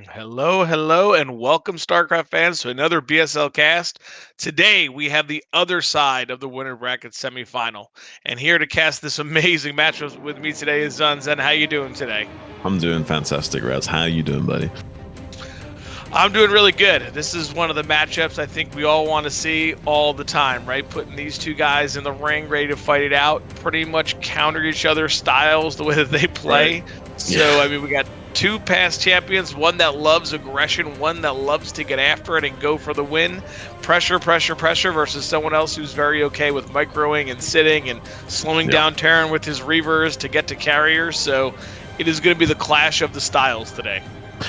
Hello, hello, and welcome, StarCraft fans, to another BSL cast. Today, we have the other side of the winner bracket semifinal, and here to cast this amazing matchup with me today is Zen. How you doing today? I'm doing fantastic, Raz. How you doing, buddy? I'm doing really good. This is one of the matchups I think we all want to see all the time, right? Putting these two guys in the ring, ready to fight it out, pretty much counter each other's styles the way that they play. Right. So, I mean, we got two past champions, one that loves aggression, one that loves to get after it and go for the win. Pressure, pressure, pressure versus someone else who's very okay with microing and sitting and slowing down Terran with his Reavers to get to carriers. So it is going to be the clash of the styles today.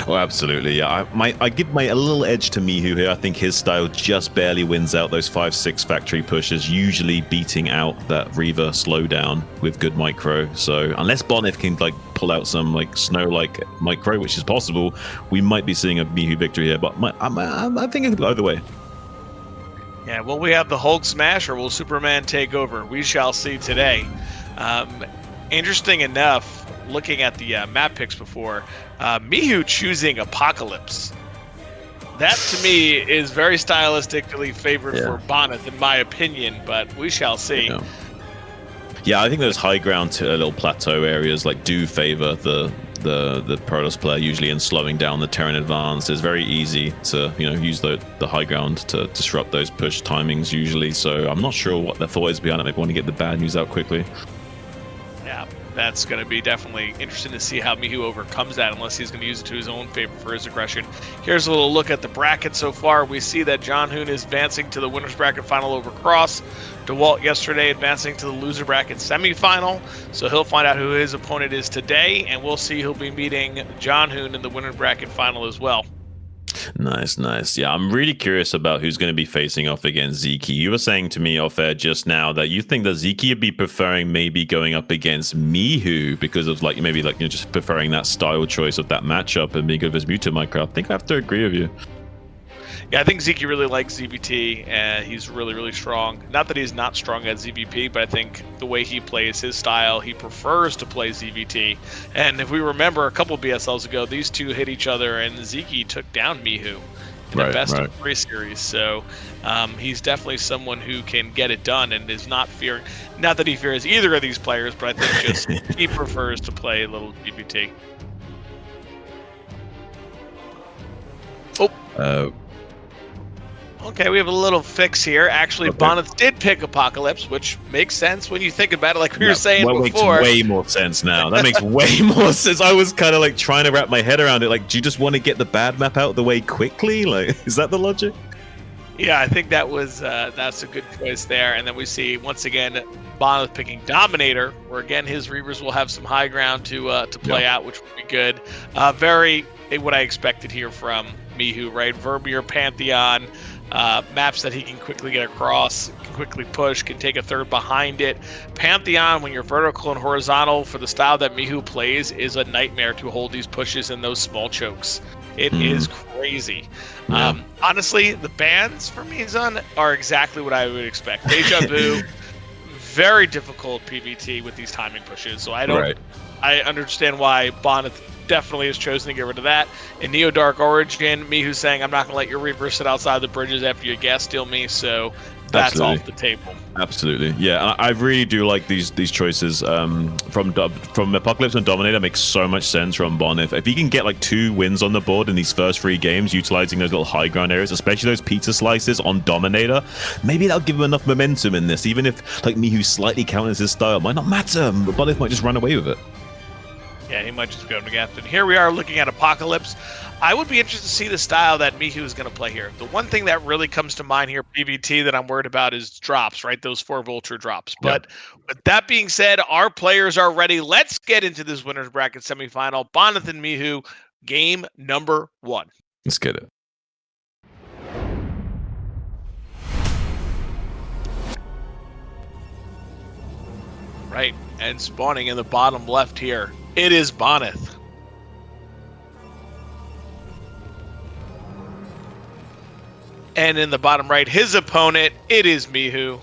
Oh, absolutely. Yeah, I give a little edge to Mihu here. I think his style just barely wins out those 5-6 factory pushes, usually beating out that Reaver slowdown with good micro. So unless Bonyth can pull out some snow-like micro, which is possible, we might be seeing a Mihu victory here. But I think it could go either way. Yeah, will we have the Hulk smash or will Superman take over? We shall see today. Interesting enough, looking at the map picks before, Mihu choosing Apocalypse. That, to me, is very stylistically favored for Bonyth, in my opinion, but we shall see. Yeah, I think those high ground to little plateau areas do favor the Protoss player usually in slowing down the Terran advance. It's very easy to use the high ground to disrupt those push timings usually. So I'm not sure what the thought is behind it. Maybe want to get the bad news out quickly. Yeah, that's going to be definitely interesting to see how Mihu overcomes that, unless he's going to use it to his own favor for his aggression. Here's a little look at the bracket so far. We see that John Hoon is advancing to the winner's bracket final over Cross. DeWalt yesterday advancing to the loser bracket semifinal. So he'll find out who his opponent is today, and we'll see who'll be meeting John Hoon in the winner's bracket final as well. Nice. Yeah, I'm really curious about who's going to be facing off against Zeke. You were saying to me off air just now that you think that Zeke would be preferring maybe going up against Mihu because of just preferring that style choice of that matchup and being good with his mutant micro. I think I have to agree with you. Yeah, I think Zeke really likes ZVT, and he's really, really strong. Not that he's not strong at ZVP, but I think the way he plays his style, he prefers to play ZVT. And if we remember a couple BSLs ago, these two hit each other, and Zeke took down Mihu in the best of 3 series. So he's definitely someone who can get it done and is not fearing. Not that he fears either of these players, but I think just he prefers to play a little ZVT. Okay, we have a little fix here. Actually, Bonyth did pick Apocalypse, which makes sense when you think about it, like we were saying before. That makes way more sense now. That makes way more sense. I was kind of trying to wrap my head around it. Do you just want to get the bad map out of the way quickly? Is that the logic? Yeah, I think that was that's a good choice there. And then we see once again Bonyth picking Dominator, where again his Reavers will have some high ground to play out, which would be good. Very what I expected here from Mihu, right? Vermier, Pantheon. Maps that he can quickly get across, can quickly push, can take a third behind it. Pantheon, when you're vertical and horizontal for the style that Mihu plays, is a nightmare to hold these pushes in those small chokes. It is crazy. Yeah. Honestly, the bans for Mizun are exactly what I would expect. Deja Vu, very difficult PvT with these timing pushes. So I understand why Bonyth definitely has chosen to get rid of that. In Neo Dark Origin, Mihu's saying, I'm not going to let your Reaver sit outside the bridges after you gas steal me, so that's off the table. Absolutely. Yeah, I really do like these choices from Apocalypse and Dominator. Makes so much sense from Bonyth. If he can get 2 wins on the board in these first 3 games, utilizing those little high ground areas, especially those pizza slices on Dominator, maybe that'll give him enough momentum in this. Even if Mihu slightly counters his style, it might not matter. Bonyth might just run away with it. Yeah, he might just go to Gaffton. Here we are looking at Apocalypse. I would be interested to see the style that Mihu is going to play here. The one thing that really comes to mind here, PvT, that I'm worried about is drops, right? Those 4 Vulture drops. But with that being said, our players are ready. Let's get into this winner's bracket semifinal. Bonyth and Mihu, game number 1. Let's get it. Right, and spawning in the bottom left here, it is Bonyth. And in the bottom right, his opponent, it is Mihu.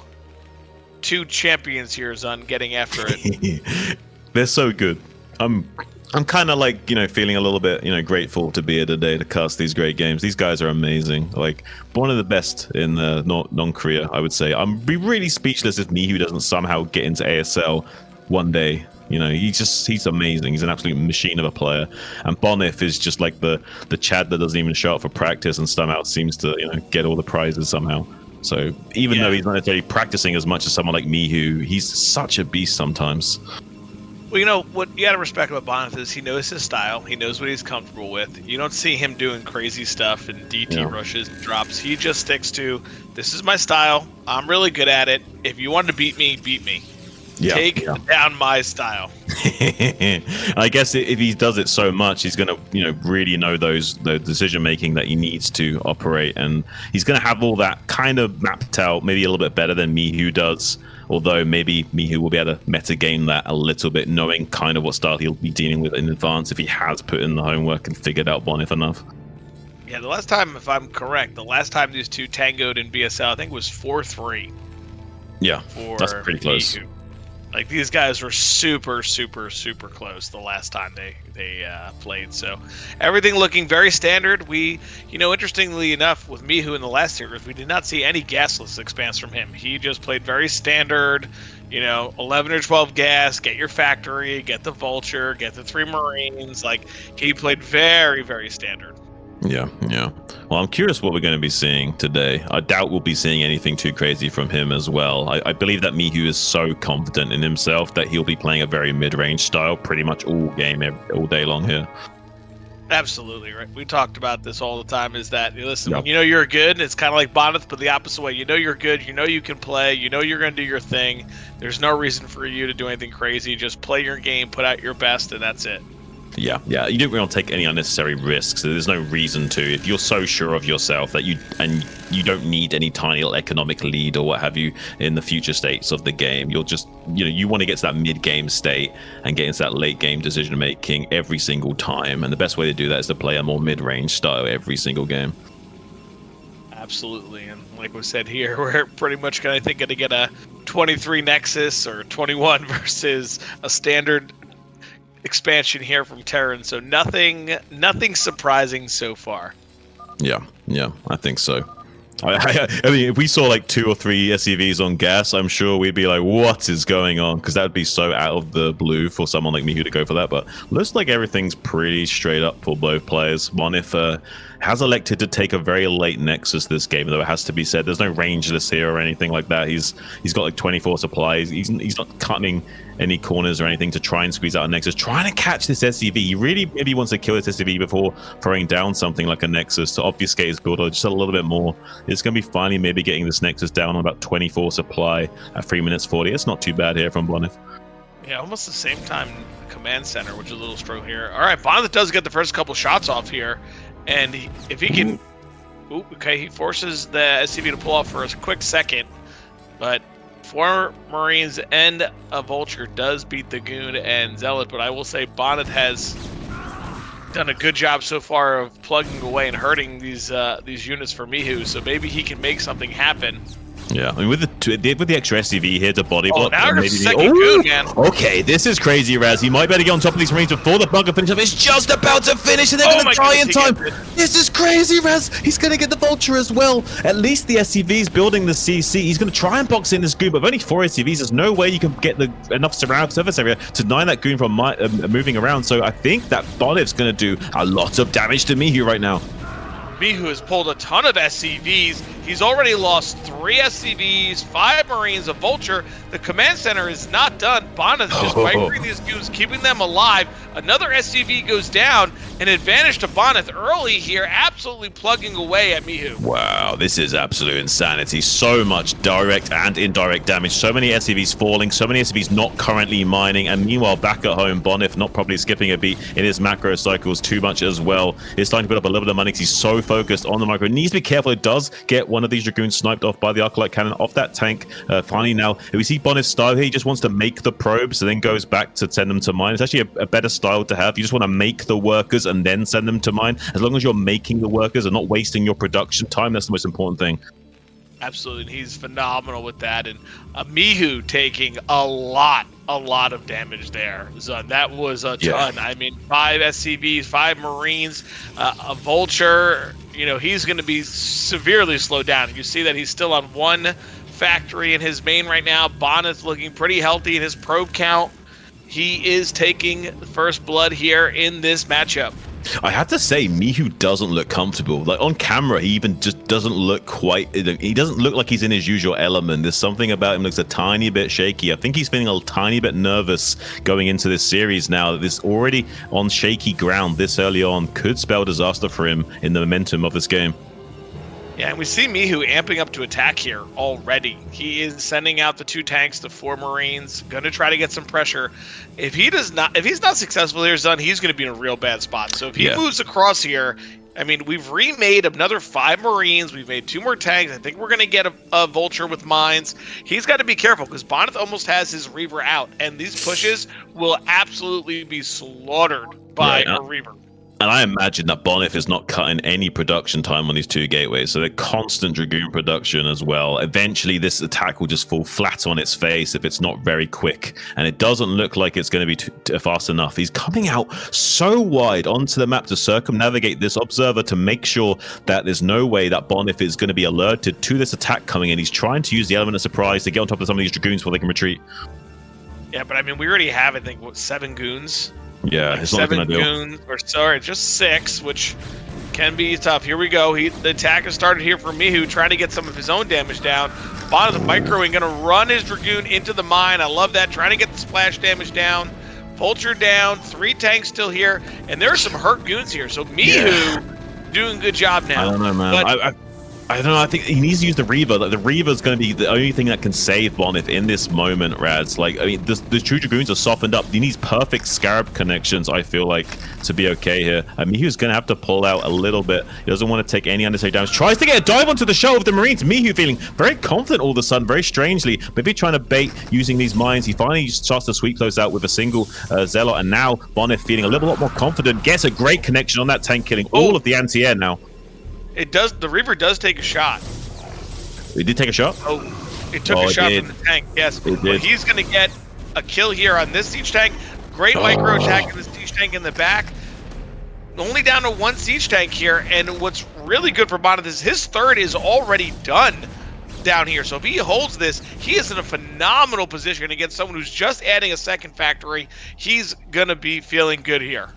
2 champions here, Zun, getting after it. They're so good. I'm kind of like, feeling a little bit, grateful to be here today to cast these great games. These guys are amazing. Like, one of the best in the non-Korea, I would say. I'm be really speechless if Mihu doesn't somehow get into ASL one day. He's amazing. He's an absolute machine of a player. And Bonyth is just like the Chad that doesn't even show up for practice and somehow seems to, get all the prizes somehow. So even though he's not necessarily practicing as much as someone like Mihu, he's such a beast sometimes. Well, what you got to respect about Bonyth is he knows his style. He knows what he's comfortable with. You don't see him doing crazy stuff and DT rushes and drops. He just sticks to, this is my style. I'm really good at it. If you want to beat me, beat me. Take down my style. I guess if he does it so much, he's going to, really know the decision making that he needs to operate, and he's going to have all that kind of mapped out, maybe a little bit better than Mihu does. Although maybe Mihu will be able to metagame that a little bit, knowing kind of what style he'll be dealing with in advance if he has put in the homework and figured out Bonyth enough. Yeah, the last time, if I'm correct, the last time these two tangoed in BSL, I think it was 4-3. Yeah, that's pretty close. Mihu. Like, these guys were super, super, super close the last time they played. So everything looking very standard. We, interestingly enough, with Mihu in the last series, we did not see any gasless expanse from him. He just played very standard, 11 or 12 gas, get your factory, get the vulture, get the 3 marines. Like, he played very, very standard. Yeah. Well, I'm curious what we're going to be seeing today. I doubt we'll be seeing anything too crazy from him as well. I believe that Mihu is so confident in himself that he'll be playing a very mid-range style pretty much all day long here. Absolutely, right. We talked about this all the time, is that, listen, when you're good, it's kind of like Bonyth, but the opposite way. You're good, you can play, you're going to do your thing. There's no reason for you to do anything crazy. Just play your game, put out your best, and that's it. Yeah, you don't want to take any unnecessary risks. There's no reason to. If you're so sure of yourself that you don't need any tiny little economic lead or what have you in the future states of the game, you'll just, you want to get to that mid-game state and get into that late-game decision-making every single time. And the best way to do that is to play a more mid-range style every single game. Absolutely, and like we said here, we're pretty much going to get a 23 Nexus or 21 versus a standard expansion here from Terran, so nothing surprising so far. Yeah, I think so. I mean, if we saw like 2 or 3 SCVs on gas, I'm sure we'd be like, what is going on? Because that would be so out of the blue for someone like Mihu to go for that. But looks like everything's pretty straight up for both players. Bonyth has elected to take a very late Nexus this game, though it has to be said. There's no rangeless here or anything like that. He's got like 24 supplies. He's not cutting any corners or anything to try and squeeze out a Nexus. Trying to catch this SCV. He really maybe wants to kill this SCV before throwing down something like a Nexus to obfuscate his build just a little bit more. It's going to be finally maybe getting this Nexus down on about 24 supply at 3 minutes 40. It's not too bad here from Bonyth. Yeah, almost the same time command center, which is a little struggle here. All right, Bonyth does get the first couple shots off here. And if he can... Ooh, okay, he forces the SCV to pull off for a quick second. But 4 Marines and a Vulture does beat the Goon and Zealot. But I will say Bonyth has done a good job so far of plugging away and hurting these units for Mihu. So maybe he can make something happen. Yeah, I mean, with the extra SCV here to body block. Now we're second Goon, man. Okay, this is crazy, Raz. He might better get on top of these Marines before the bunker finishes. It's just about to finish, and they're going to die in time. This is crazy, Raz. He's going to get the Vulture as well. At least the SCV's building the CC. He's going to try and box in this Goon, but with only 4 SCVs, there's no way you can get enough surface area to deny that Goon from moving around. So I think that Bonyth's going to do a lot of damage to Mihu right now. Mihu has pulled a ton of SCVs. He's already lost 3 SCVs, 5 Marines, a Vulture. The command center is not done. Bonyth just vipering these goons, keeping them alive. Another SCV goes down. An advantage to Bonyth early here, absolutely plugging away at Mihu. Wow, this is absolute insanity. So much direct and indirect damage. So many SCVs falling, so many SCVs not currently mining. And meanwhile, back at home, Bonyth not probably skipping a beat in his macro cycles too much as well. He's starting to put up a little bit of money because he's so focused on the micro. Needs to be careful. It does get one of these Dragoons sniped off by the Arclight Cannon off that tank. Finally now, we see Bonyth's style here. He just wants to make the probes and then goes back to send them to mine. It's actually a better style to have. You just want to make the workers and then send them to mine. As long as you're making the workers and not wasting your production time, that's the most important thing. Absolutely. He's phenomenal with that. And Mihu taking a lot a lot of damage there, Zun. That was a ton. I mean, 5 SCVs, 5 Marines, a Vulture. You know, he's going to be severely slowed down. You see that he's still on 1 factory in his main right now. Bonyth looking pretty healthy in his probe count. He is taking the first blood here in this matchup. I have to say, Mihu doesn't look comfortable. Like on camera, he even just doesn't look quite. He doesn't look like he's in his usual element. There's something about him that looks a tiny bit shaky. I think he's feeling a tiny bit nervous going into this series now. That this already on shaky ground this early on could spell disaster for him in the momentum of this game. Yeah, and we see Mihu amping up to attack here already. He is sending out the 2 tanks, the 4 Marines, going to try to get some pressure. If he's not successful here, Zun, he's going to be in a real bad spot. So if he moves across here, I mean, we've remade another 5 Marines. We've made 2 more tanks. I think we're going to get a Vulture with mines. He's got to be careful because Bonyth almost has his Reaver out, and these pushes will absolutely be slaughtered by a Reaver. And I imagine that Bonyth is not cutting any production time on these 2 gateways, so they're constant Dragoon production as well. Eventually, this attack will just fall flat on its face if it's not very quick, and it doesn't look like it's going to be fast enough. He's coming out so wide onto the map to circumnavigate this observer to make sure that there's no way that Bonyth is going to be alerted to this attack coming in. He's trying to use the element of surprise to get on top of some of these Dragoons before they can retreat. Yeah, but I mean, we already have, I think, what, 7 goons? Yeah, like it's not 7 goons, or sorry, just 6, which can be tough. Here we go. The attack has started here for Mihu, trying to get some of his own damage down. Bonyth microing, going to run his Dragoon into the mine. I love that. Trying to get the splash damage down. Vulture down. 3 tanks still here, and there are some hurt goons here. So Mihu doing a good job now. I don't know, man. I don't know. I think he needs to use the Reaver. Like, the Reaver is going to be the only thing that can save Bonyth in this moment, Rads. Like, I mean, the true Dragoons are softened up. He needs perfect Scarab connections, I feel like, to be okay here. Mihu's going to have to pull out a little bit. He doesn't want to take any unnecessary damage. Tries to get a dive onto the shell of the Marines. Mihu feeling very confident all of a sudden, very strangely. Maybe trying to bait using these mines. He finally starts to sweep those out with a single Zealot. And now Bonyth feeling a little lot more confident. Gets a great connection on that tank, killing all of the anti-air now. It does. The Reaver does take a shot. He did take a shot? Oh, it took a shot from the tank, yes. It did. But he's going to get a kill here on this siege tank. Great micro attack in the siege tank in the back. Only down to 1 siege tank here, and what's really good for Bonyth is his 3rd is already done down here. So if he holds this, he is in a phenomenal position against someone who's just adding a 2nd factory. He's going to be feeling good here.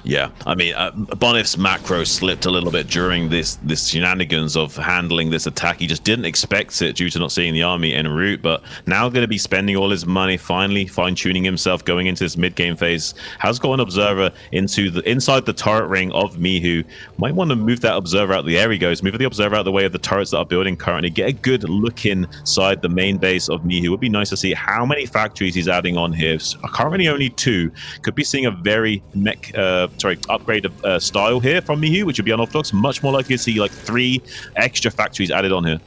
Yeah, I mean, Bonyth's macro slipped a little bit during this shenanigans of handling this attack. He just didn't expect it due to not seeing the army en route, but now going to be spending all his money, finally fine-tuning himself going into this mid-game phase. Has got an observer inside the turret ring of Mihu. Might want to move that observer out. There he goes. Move the observer out of the way of the turrets that are building currently. Get a good look inside the main base of Mihu. It would be nice to see how many factories he's adding on here. So currently only 2. Could be seeing a very upgrade style here from Mihu, which would be unorthodox. Much more likely to see like 3 extra factories added on here.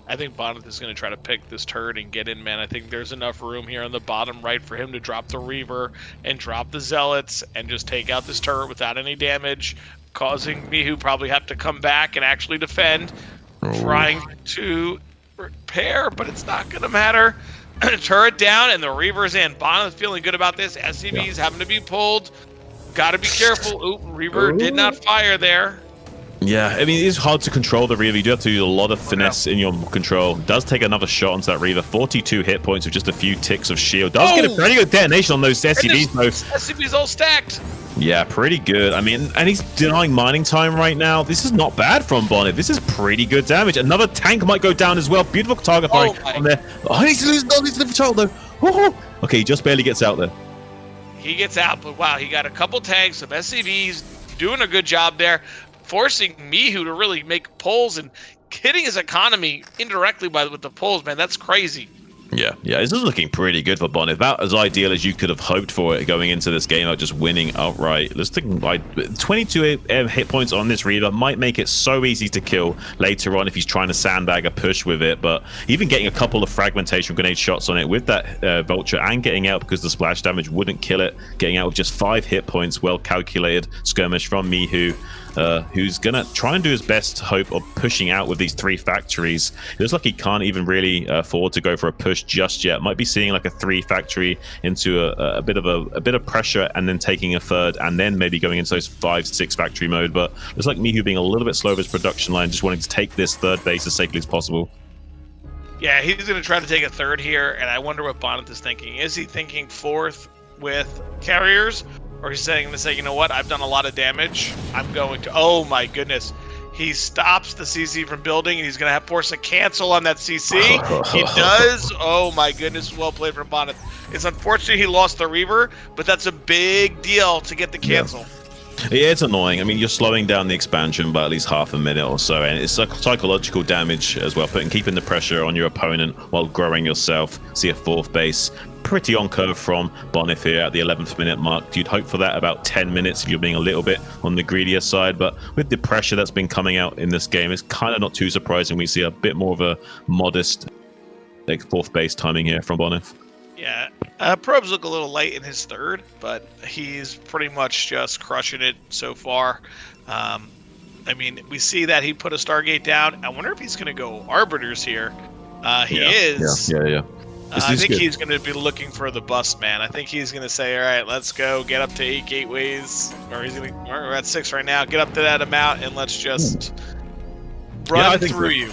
I think Bonyth is going to try to pick this turret and get in, man. I think there's enough room here on the bottom right for him to drop the Reaver and drop the Zealots and just take out this turret without any damage, causing Mihu probably have to come back and actually defend. Trying to repair, but it's not going to matter. Turret down and the Reaver's in. Bonyth feeling good about this. SCVs having to be pulled. Got to be careful. Oop, Reaver did not fire there. Yeah, I mean, it is hard to control the Reaver. You do have to do a lot of finesse in your control. Does take another shot onto that Reaver. 42 hit points with just a few ticks of shield. Does get a pretty good detonation on those SCVs, though. SCVs all stacked. Yeah, pretty good. I mean, and he's denying mining time right now. This is not bad from Bonyth. This is pretty good damage. Another tank might go down as well. Beautiful target firing on there. Oh, he needs to lose the control, though. Oh, okay, he just barely gets out there. He gets out, but wow, he got a couple tanks, some SCVs, doing a good job there, forcing Mihu to really make pulls and hitting his economy indirectly with the pulls, man. That's crazy. Yeah, this is looking pretty good for Bonyth. About as ideal as you could have hoped for it going into this game, just winning outright. Let's think, like 22 hit points on this Reaver might make it so easy to kill later on if he's trying to sandbag a push with it. But even getting a couple of fragmentation grenade shots on it with that Vulture and getting out because the splash damage wouldn't kill it, getting out with just 5 hit points, well calculated skirmish from Mihu. who's going to try and do his best hope of pushing out with these 3 factories. It looks like he can't even really afford to go for a push just yet. Might be seeing like a 3 factory into a bit of pressure, and then taking a third, and then maybe going into those 5-6 factory mode. But looks like Mihu being a little bit slow with his production line, just wanting to take this 3rd base as safely as possible. Yeah, he's going to try to take a 3rd here, and I wonder what Bonyth is thinking. Is he thinking 4th with carriers, or he's saying to say, you know what, I've done a lot of damage. I'm going to. Oh my goodness. He stops the CC from building, and he's going to have force a cancel on that CC. He does. Oh my goodness, well played from Bonyth. It's unfortunate he lost the Reaver, but that's a big deal to get the cancel. Yeah. Yeah, it's annoying. I mean, you're slowing down the expansion by at least half a minute or so, and it's psychological damage as well, keeping the pressure on your opponent while growing yourself. See a 4th base. Pretty on curve from Bonyth here at the 11th minute mark. You'd hope for that about 10 minutes if you're being a little bit on the greedier side, but with the pressure that's been coming out in this game, it's kind of not too surprising. We see a bit more of a modest 4th base timing here from Bonyth. Yeah, Probes look a little late in his 3rd, but he's pretty much just crushing it so far. I mean, we see that he put a Stargate down. I wonder if he's going to go Arbiters here. He is. Yeah. I think he's going to be looking for the bust, man. I think he's going to say, all right, let's go get up to 8 gateways. Or he's going to, we're at 6 right now. Get up to that amount, and let's just run through you.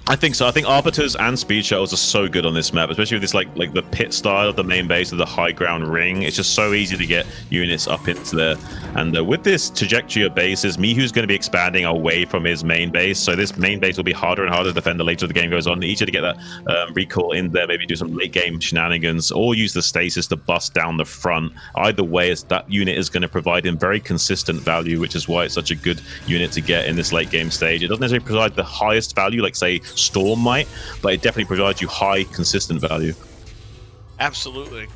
I think so. I think Arbiters and Speed Shuttles are so good on this map, especially with this like the pit style of the main base of the high ground ring. It's just so easy to get units up into there. And with this trajectory of bases, Mihu's going to be expanding away from his main base. So this main base will be harder and harder to defend the later the game goes on. Easier to get that recall in there, maybe do some late game shenanigans, or use the stasis to bust down the front. Either way, that unit is going to provide him very consistent value, which is why it's such a good unit to get in this late game stage. It doesn't necessarily provide the highest value, like say Storm might, but it definitely provides you high consistent value. Absolutely.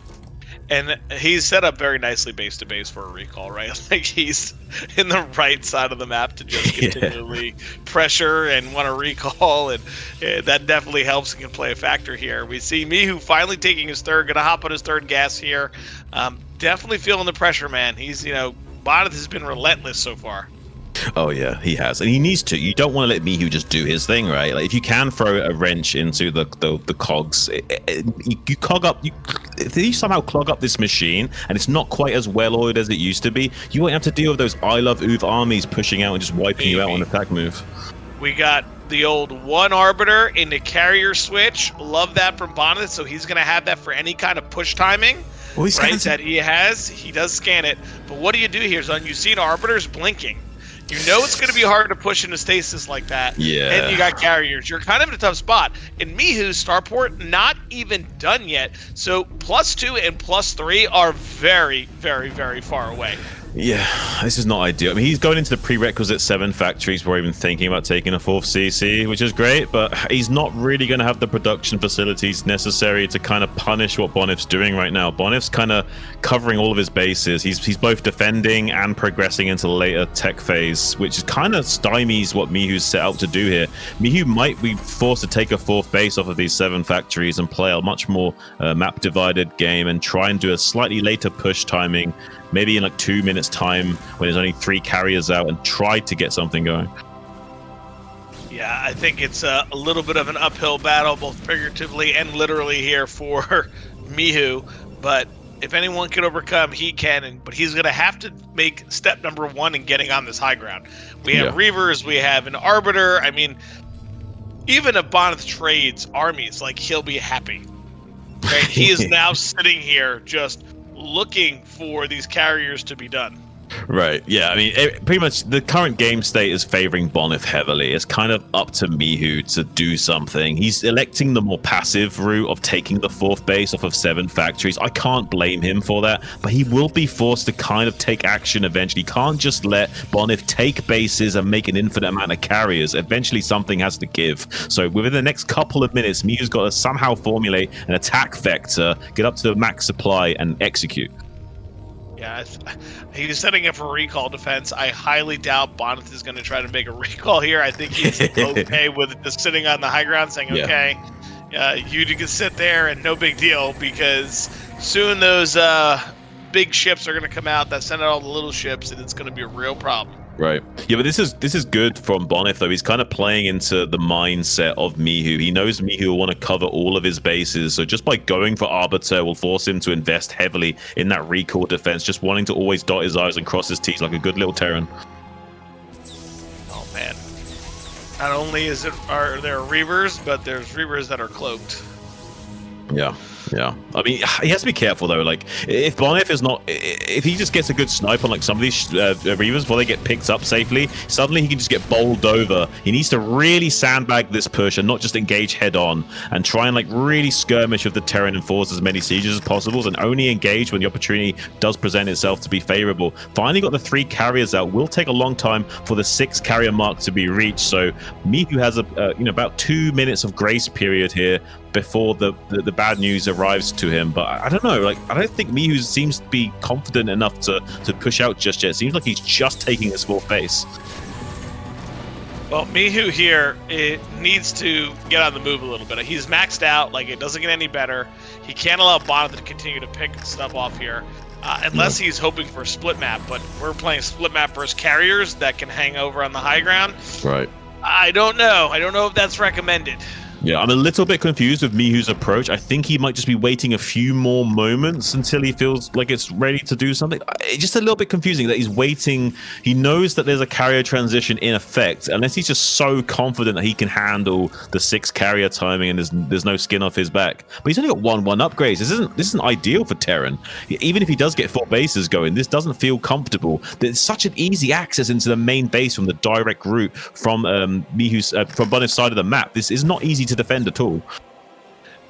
And he's set up very nicely base to base for a recall, right? Like he's in the right side of the map to just continually pressure and want to recall, and that definitely helps and can play a factor here. We see Mihu finally taking his 3rd, gonna hop on his 3rd gas here. Definitely feeling the pressure, man. He's, Bonyth has been relentless so far. Oh yeah, he has, and he needs to. You don't want to let Mihu just do his thing, right? Like if you can throw a wrench into the cogs, you cog up. If you somehow clog up this machine, and it's not quite as well oiled as it used to be, you won't have to deal with those I Love Uv armies pushing out and just wiping you out on attack move. We got the old 1 Arbiter into carrier switch. Love that from Bonyth. So he's going to have that for any kind of push timing. Well, right, that he has. He does scan it. But what do you do here, son? You've seen Arbiters blinking. You know it's going to be hard to push into stasis like that. Yeah. And you got carriers. You're kind of in a tough spot. And Mihu's starport not even done yet. So +2 and +3 are very, very, very far away. Yeah, this is not ideal. I mean, he's going into the prerequisite 7 factories before even thinking about taking a 4th CC, which is great, but he's not really going to have the production facilities necessary to kind of punish what Bonyth's doing right now. Bonyth's kind of covering all of his bases. He's both defending and progressing into the later tech phase, which is kind of stymies what Mihu's set out to do here. Mihu might be forced to take a 4th base off of these 7 factories and play a much more map-divided game and try and do a slightly later push timing, maybe in like 2 minutes time when there's only 3 carriers out, and try to get something going. Yeah, I think it's a little bit of an uphill battle, both figuratively and literally here for Mihu. But if anyone can overcome, he can. But he's going to have to make step number 1 in getting on this high ground. We have Reavers, we have an Arbiter. I mean, even if Bonyth trades armies, like, he'll be happy. Right? He is now sitting here just looking for these carriers to be done. Right, yeah, I mean, pretty much the current game state is favoring Bonyth heavily. It's kind of up to Mihu to do something. He's electing the more passive route of taking the 4th base off of 7 factories. I can't blame him for that, but he will be forced to kind of take action eventually. He can't just let Bonyth take bases and make an infinite amount of carriers. Eventually, something has to give. So within the next couple of minutes, Mihu's got to somehow formulate an attack vector, get up to the max supply, and execute. Yeah, he's setting up for recall defense. I highly doubt Bonyth is going to try to make a recall here. I think he's okay with just sitting on the high ground saying, okay, you can sit there and no big deal, because soon those big ships are going to come out that send out all the little ships, and it's going to be a real problem. Right. Yeah, but this is good from Bonyth though. He's kind of playing into the mindset of Mihu. He knows Mihu will want to cover all of his bases, so just by going for Arbiter will force him to invest heavily in that recall defense, just wanting to always dot his I's and cross his T's like a good little Terran. Oh man. Not only are there Reavers, but there's Reavers that are cloaked. Yeah. Yeah, I mean, he has to be careful though. Like, if Bonyth is not, if he just gets a good snipe on like some of these Reavers before they get picked up safely, suddenly he can just get bowled over. He needs to really sandbag this push and not just engage head on, and try and like really skirmish with the Terran and force as many sieges as possible, and only engage when the opportunity does present itself to be favorable. Finally got the 3 carriers out. Will take a long time for the 6 carrier mark to be reached. So Mihu has about 2 minutes of grace period here before the bad news arrives to him. But I don't know, like, I don't think Mihu seems to be confident enough to push out just yet. It seems like he's just taking his full face. Well, Mihu here, it needs to get on the move a little bit. He's maxed out, like it doesn't get any better. He can't allow Bonyth to continue to pick stuff off here, unless he's hoping for a split map. But we're playing split map versus carriers that can hang over on the high ground. Right. I don't know. I don't know if that's recommended. Yeah, I'm a little bit confused with Mihu's approach. I think he might just be waiting a few more moments until he feels like it's ready to do something. It's just a little bit confusing that he's waiting. He knows that there's a carrier transition in effect, unless he's just so confident that he can handle the 6 carrier timing and there's no skin off his back. But he's only got 1 upgrades. This isn't ideal for Terran. Even if he does get 4 bases going, this doesn't feel comfortable. There's such an easy access into the main base from the direct route from Mihu's from Bonyth's side of the map. This is not easy to defend at all.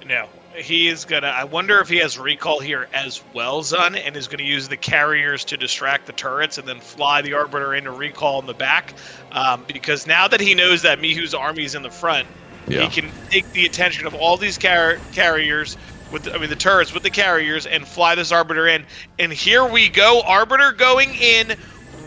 No, he is gonna. I wonder if he has recall here as well, Zun, and is gonna use the carriers to distract the turrets and then fly the Arbiter into recall in the back. Because now that he knows that Mihu's army is in the front, he can take the attention of all these carriers with the turrets with the carriers and fly this Arbiter in. And here we go, Arbiter going in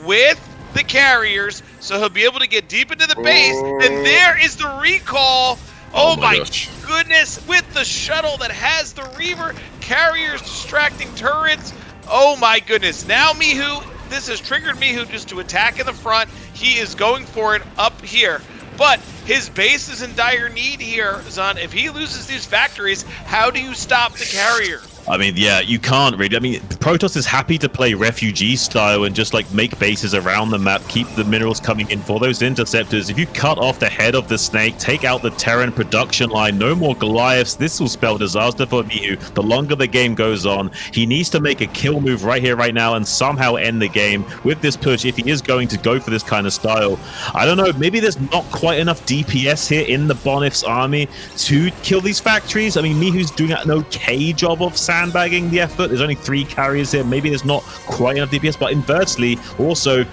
with the carriers, so he'll be able to get deep into the base. And there is the recall. Oh my goodness, with the shuttle that has the Reaver, carriers distracting turrets. Oh my goodness. Now Mihu, this has triggered Mihu just to attack in the front. He is going for it up here. But his base is in dire need here, Zun. If he loses these factories, how do you stop the carrier? I mean, yeah, you can't really. I mean, Protoss is happy to play refugee style and just like make bases around the map, keep the minerals coming in for those interceptors. If you cut off the head of the snake, take out the Terran production line, no more Goliaths, this will spell disaster for Mihu. The longer the game goes on, he needs to make a kill move right here, right now, and somehow end the game with this push if he is going to go for this kind of style. I don't know, maybe there's not quite enough DPS here in the Bonyth's army to kill these factories. I mean, Mihu's doing an okay job of sandbagging the effort. There's only 3 carriers here. Maybe there's not quite enough DPS, but inversely, also,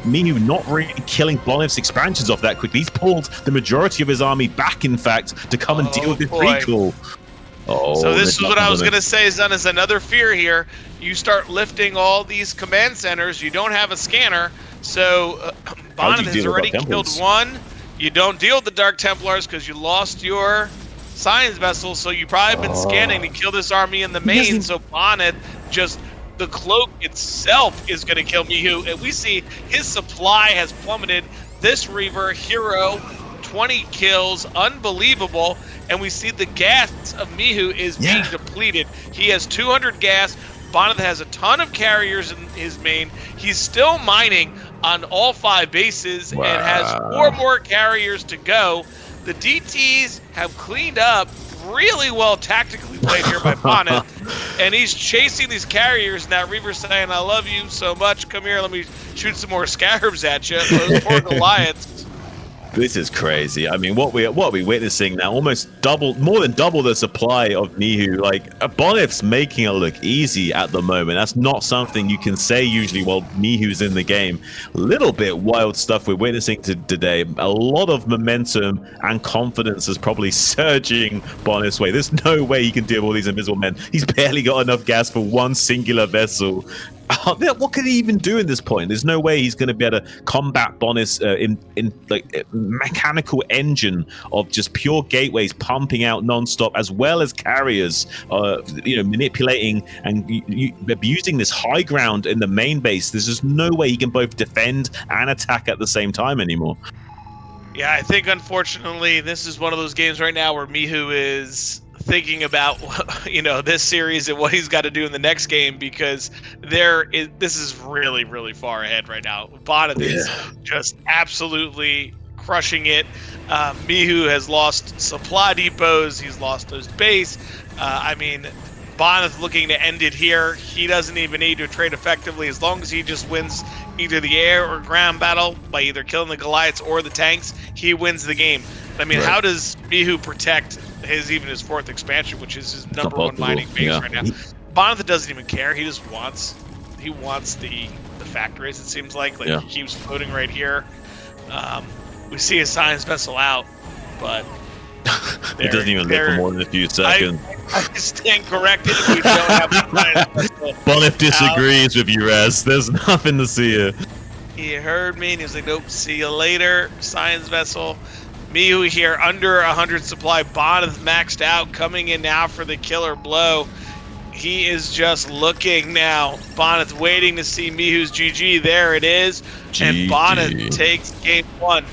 Mihu not really killing Bonyth's expansions off that quickly. He's pulled the majority of his army back, in fact, to come and deal with this recall. So this is what I was going to say, Zun, is another fear here. You start lifting all these command centers. You don't have a scanner, so Bonyth has already killed 1. You don't deal with the Dark Templars because you lost your science vessel, so you probably been scanning to kill this army in the main. So Bonyth, just the cloak itself is going to kill Mihu, and we see his supply has plummeted. This Reaver hero, 20 kills, unbelievable, and we see the gas of Mihu is being depleted. He has 200 gas. Bonyth has a ton of carriers in his main. He's still mining on all 5 bases and has 4 more carriers to go. The DTs have cleaned up really well, tactically played here by Bonyth, and he's chasing these carriers, and that Reaver's saying, I love you so much, come here, let me shoot some more scarabs at you. Those poor Goliaths. This is crazy. I mean, what are we witnessing now? Almost more than double the supply of Mihu. Like, Bonyth's making it look easy at the moment. That's not something you can say usually while Mihu's in the game. A little bit wild stuff we're witnessing today. A lot of momentum and confidence is probably surging Bonyth's way. There's no way he can deal with all these invisible men. He's barely got enough gas for 1 singular vessel. What could he even do in this point? There's no way he's going to be able to combat Bonyth's in like mechanical engine of just pure gateways pumping out non-stop, as well as carriers, manipulating and abusing this high ground in the main base. There's just no way he can both defend and attack at the same time anymore. Yeah, I think unfortunately this is one of those games right now where Mihu is thinking about this series and what he's got to do in the next game, because this is really far ahead right now. Bonyth is just absolutely crushing it. Mihu has lost supply depots, he's lost those base. Bonyth looking to end it here. He doesn't even need to trade effectively as long as he just wins either the air or ground battle by either killing the Goliaths or the tanks. He wins the game. How does Mihu protect his fourth expansion, which is his number one mining base right now? Bonyth doesn't even care. He just wants the factories. It seems like he keeps floating right here. We see his science vessel out, but it doesn't even live for more than a few seconds. I stand corrected if we don't have the science vessel. Bonyth disagrees with you, Raz. There's nothing to see here. He heard me and he was like, nope, see you later, science vessel. Mihu here under 100 supply. Bonyth maxed out, coming in now for the killer blow. He is just looking now. Bonyth waiting to see Mihu's GG. There it is. And Bonyth takes game one.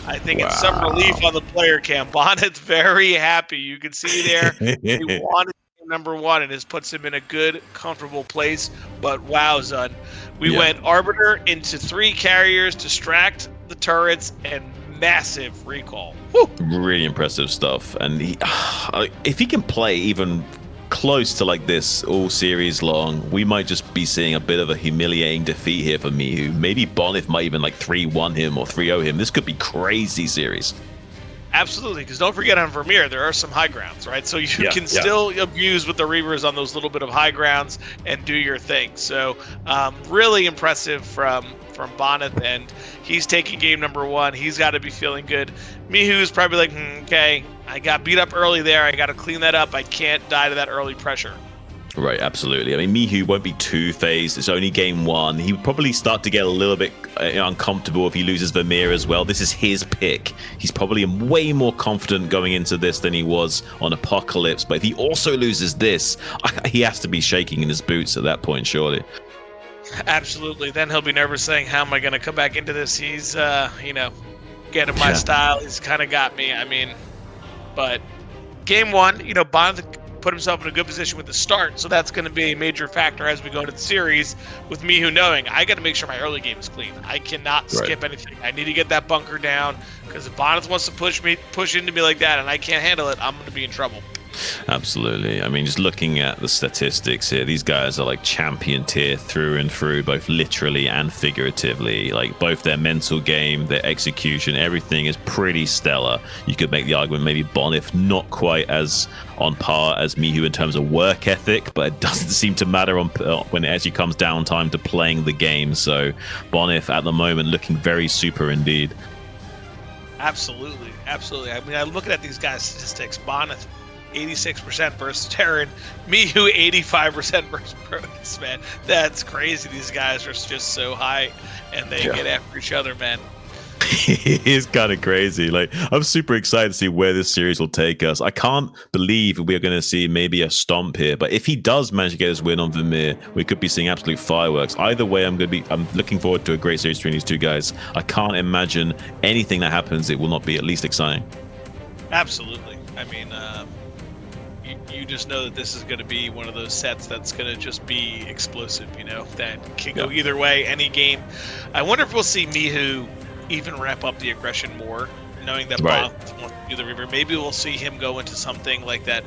I think it's some relief on the player cam. Bonyth's very happy. You can see there he wanted number one, and this puts him in a good, comfortable place. But wow, Zun. We went Arbiter into 3 carriers, distract the turrets, and massive recall. Woo! Really impressive stuff. And if he can play even close to like this all series long, we might just be seeing a bit of a humiliating defeat here for Mihu. Maybe Bonyth might even like 3-1 him or 3-0 him. This could be crazy series. Absolutely, because don't forget on Vermier, there are some high grounds, right? So you can still abuse with the Reavers on those little bit of high grounds and do your thing. So really impressive from Bonyth, and he's taking game number one. He's got to be feeling good. Mihu's probably like, okay, I got beat up early there. I got to clean that up. I can't die to that early pressure. Right, absolutely. Mihu won't be two-phased. It's only game one. He would probably start to get a little bit uncomfortable if he loses Vermeer as well. This is his pick. He's probably way more confident going into this than he was on Apocalypse. But if he also loses this, he has to be shaking in his boots at that point, surely. Absolutely. Then he'll be nervous saying, how am I going to come back into this? He's, getting my style. He's kind of got me. But game one, Bonyth put himself in a good position with the start, so that's going to be a major factor as we go into the series, with Mihu knowing I got to make sure my early game is clean. I cannot skip anything. I need to get that bunker down, because if Bonyth wants to push into me like that and I can't handle it, I'm going to be in trouble. Absolutely. Just looking at the statistics here, these guys are like champion tier through and through, both literally and figuratively. Like both their mental game, their execution, everything is pretty stellar. You could make the argument maybe Bonyth not quite as on par as Mihu in terms of work ethic, but it doesn't seem to matter when it actually comes down time to playing the game. So Bonyth at the moment looking very super indeed. Absolutely. I'm looking at these guys' statistics. Bonyth 86% versus Terran, Mihu 85% versus Proteus, man. That's crazy. These guys are just so high, and they get after each other, man. It is kind of crazy. I'm super excited to see where this series will take us. I can't believe we're going to see maybe a stomp here, but if he does manage to get his win on Vermeer, we could be seeing absolute fireworks. Either way, I'm looking forward to a great series between these two guys. I can't imagine anything that happens it will not be at least exciting. Absolutely. You just know that this is going to be one of those sets that's going to just be explosive, that can go either way, any game. I wonder if we'll see Mihu even ramp up the aggression more, knowing that Bonyth wants to do the Reaver. Maybe we'll see him go into something like that,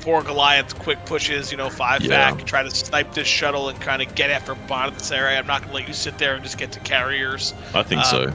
4 Goliaths, quick pushes, 5 back, try to snipe this shuttle and kind of get after Bonyth's area. I'm not going to let you sit there and just get to carriers. I think so.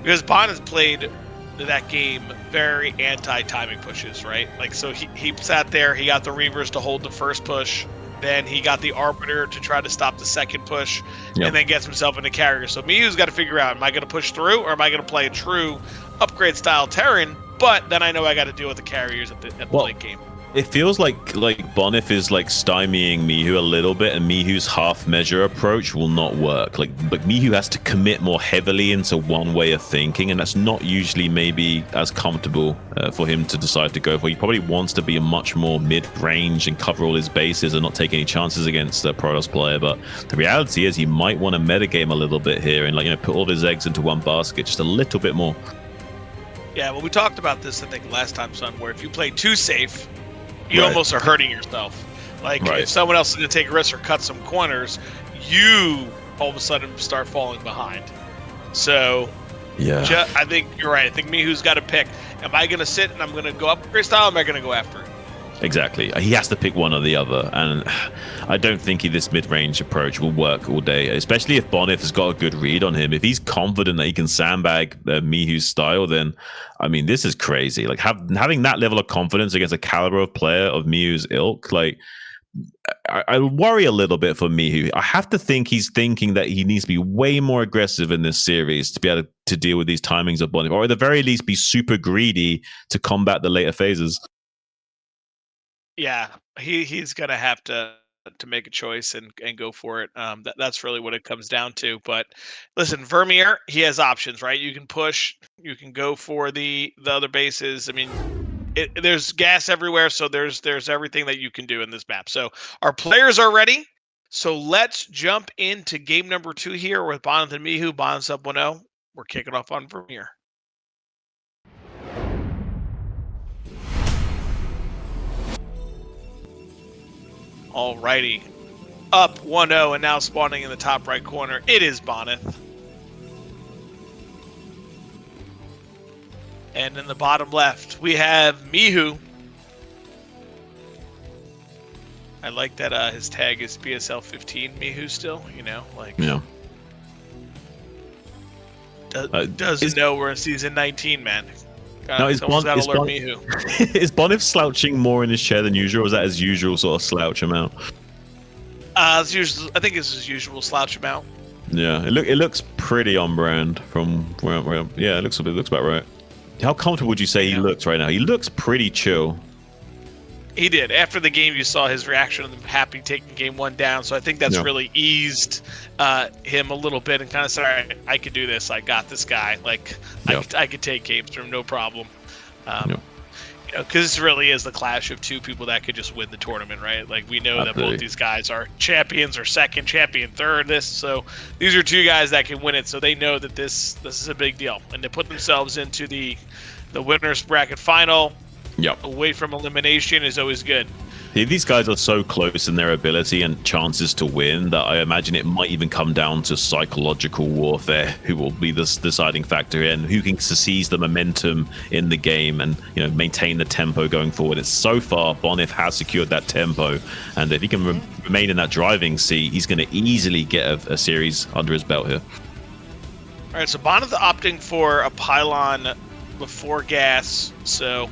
Because Bonyth played that game very anti-timing pushes, right? So he sat there, he got the Reavers to hold the first push, then he got the Arbiter to try to stop the second push, and then gets himself into carrier. So Mihu's got to figure out, am I going to push through, or am I going to play a true upgrade style Terran? But then I know I got to deal with the carriers at the late game. It feels like Bonyth is like stymieing Mihu a little bit, and Mihu's half measure approach will not work. Like Mihu has to commit more heavily into one way of thinking, and that's not usually maybe as comfortable for him to decide to go for. He probably wants to be a much more mid-range and cover all his bases and not take any chances against a Protoss player. But the reality is he might want to metagame a little bit here and put all his eggs into one basket just a little bit more. Yeah, well, we talked about this I think last time, son, where if you play too safe, you almost are hurting yourself. Like, if someone else is going to take a risk or cut some corners, you all of a sudden start falling behind. So, yeah, I think you're right. I think Mihu's got to pick. Am I going to sit and I'm going to go upgrade style, or am I going to go after it? Exactly. He has to pick one or the other, and I don't think this mid-range approach will work all day, especially if Bonyth has got a good read on him. If he's confident that he can sandbag Mihu's style, then, I mean, this is crazy. Like, having that level of confidence against a caliber of player of Mihu's ilk, like, I worry a little bit for Mihu. I have to think he's thinking that he needs to be way more aggressive in this series to be able to deal with these timings of Bonyth, or at the very least be super greedy to combat the later phases. Yeah, he's gonna have to make a choice and go for it. That's really what it comes down to. But listen, Vermier, he has options, right? You can push, you can go for the other bases. I mean, there's gas everywhere, so there's everything that you can do in this map. So our players are ready. So let's jump into game number 2 here with Bonyth and Mihu. Bonyth's up 1-0. We're kicking off on Vermier. Alrighty, up 1-0 and now spawning in the top right corner. It is Bonyth. And in the bottom left, we have Mihu. I like that his tag is BSL19 Mihu still, Yeah. Doesn't know we're in season 19, man. No, is Bonyth slouching more in his chair than usual, or is that his usual sort of slouch amount? It's usual, I think it's his usual slouch amount. Yeah, it looks pretty on brand from where yeah, it looks about right. How comfortable would you say he looks right now? He looks pretty chill. He did. After the game, you saw his reaction of them happy taking game 1 down. So I think that's really eased him a little bit and kind of said, all right, I could do this. I got this guy. Like, I could take games from no problem. Because this really is the clash of two people that could just win the tournament, right? Like, we know that both these guys are champions or second, champion third. So these are two guys that can win it. So they know that this is a big deal. And to put themselves into the winners bracket final, away from elimination is always good. These guys are so close in their ability and chances to win that I imagine it might even come down to psychological warfare, who will be the deciding factor in who can seize the momentum in the game and maintain the tempo going forward. It's so far Bonyth has secured that tempo, and if he can remain in that driving seat, he's going to easily get a series under his belt here. All right, so Bonyth opting for a pylon before gas, so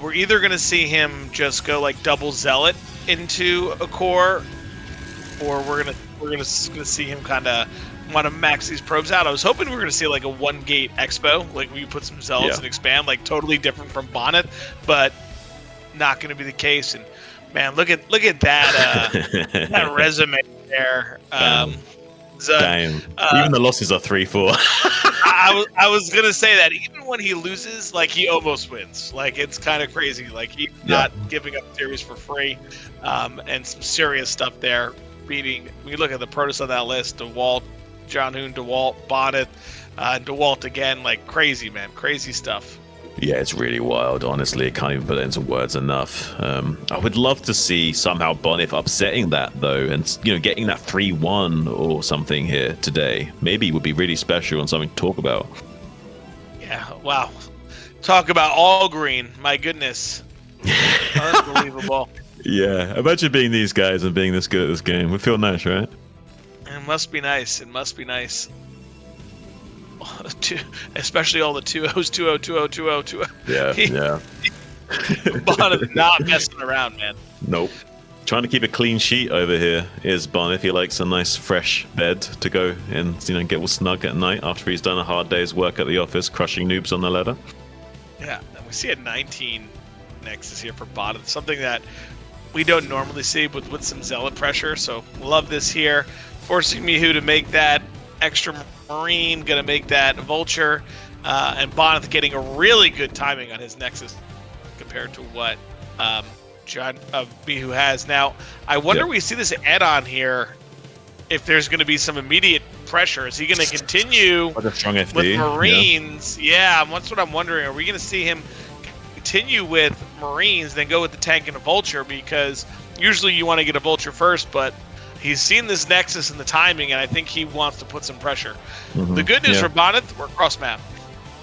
we're either going to see him just go like double zealot into a core, or we're gonna see him kind of want to max these probes out. I was hoping we were going to see like a 1-gate expo, like where you put some zealots and expand, like totally different from Bonyth, but not going to be the case. And man, look at that that resume there. Damn. Even the losses are 3-4. I was gonna say that even when he loses, like he almost wins. Like it's kind of crazy. Like he's not giving up series for free, and some serious stuff there. Beating. When you look at the Protoss on that list: DeWalt, John Hoon, DeWalt, Bonyth, DeWalt again. Like crazy, man. Crazy stuff. Yeah, it's really wild, honestly. I can't even put it into words enough. I would love to see somehow Bonyth upsetting that, though, and getting that 3-1 or something here today. Maybe would be really special and something to talk about. Yeah, wow. Talk about all green. My goodness. Unbelievable. Yeah, imagine being these guys and being this good at this game. It would feel nice, right? It must be nice. It must be nice. Especially all the 2-0s, 2-0, 2-0, 2-0, 2-0. Yeah. Bonyth not messing around, man. Nope. Trying to keep a clean sheet over here is Bonyth. He likes a nice fresh bed to go and get all snug at night after he's done a hard day's work at the office, crushing noobs on the ladder. Yeah, and we see a 19 Nexus here for Bonyth. Something that we don't normally see, but with some Zealot pressure. So love this here. Forcing Mihu to make that extra Marine, gonna make that Vulture, and Bonyth getting a really good timing on his Nexus compared to what Mihu has. Now, I wonder we see this add-on here, if there's going to be some immediate pressure. Is he going to continue like a strong FD, with Marines? Yeah, that's what I'm wondering. Are we going to see him continue with Marines, then go with the tank and a Vulture? Because usually you want to get a Vulture first, but he's seen this Nexus and the timing, and I think he wants to put some pressure. The good news for Bonyth, we're cross-map.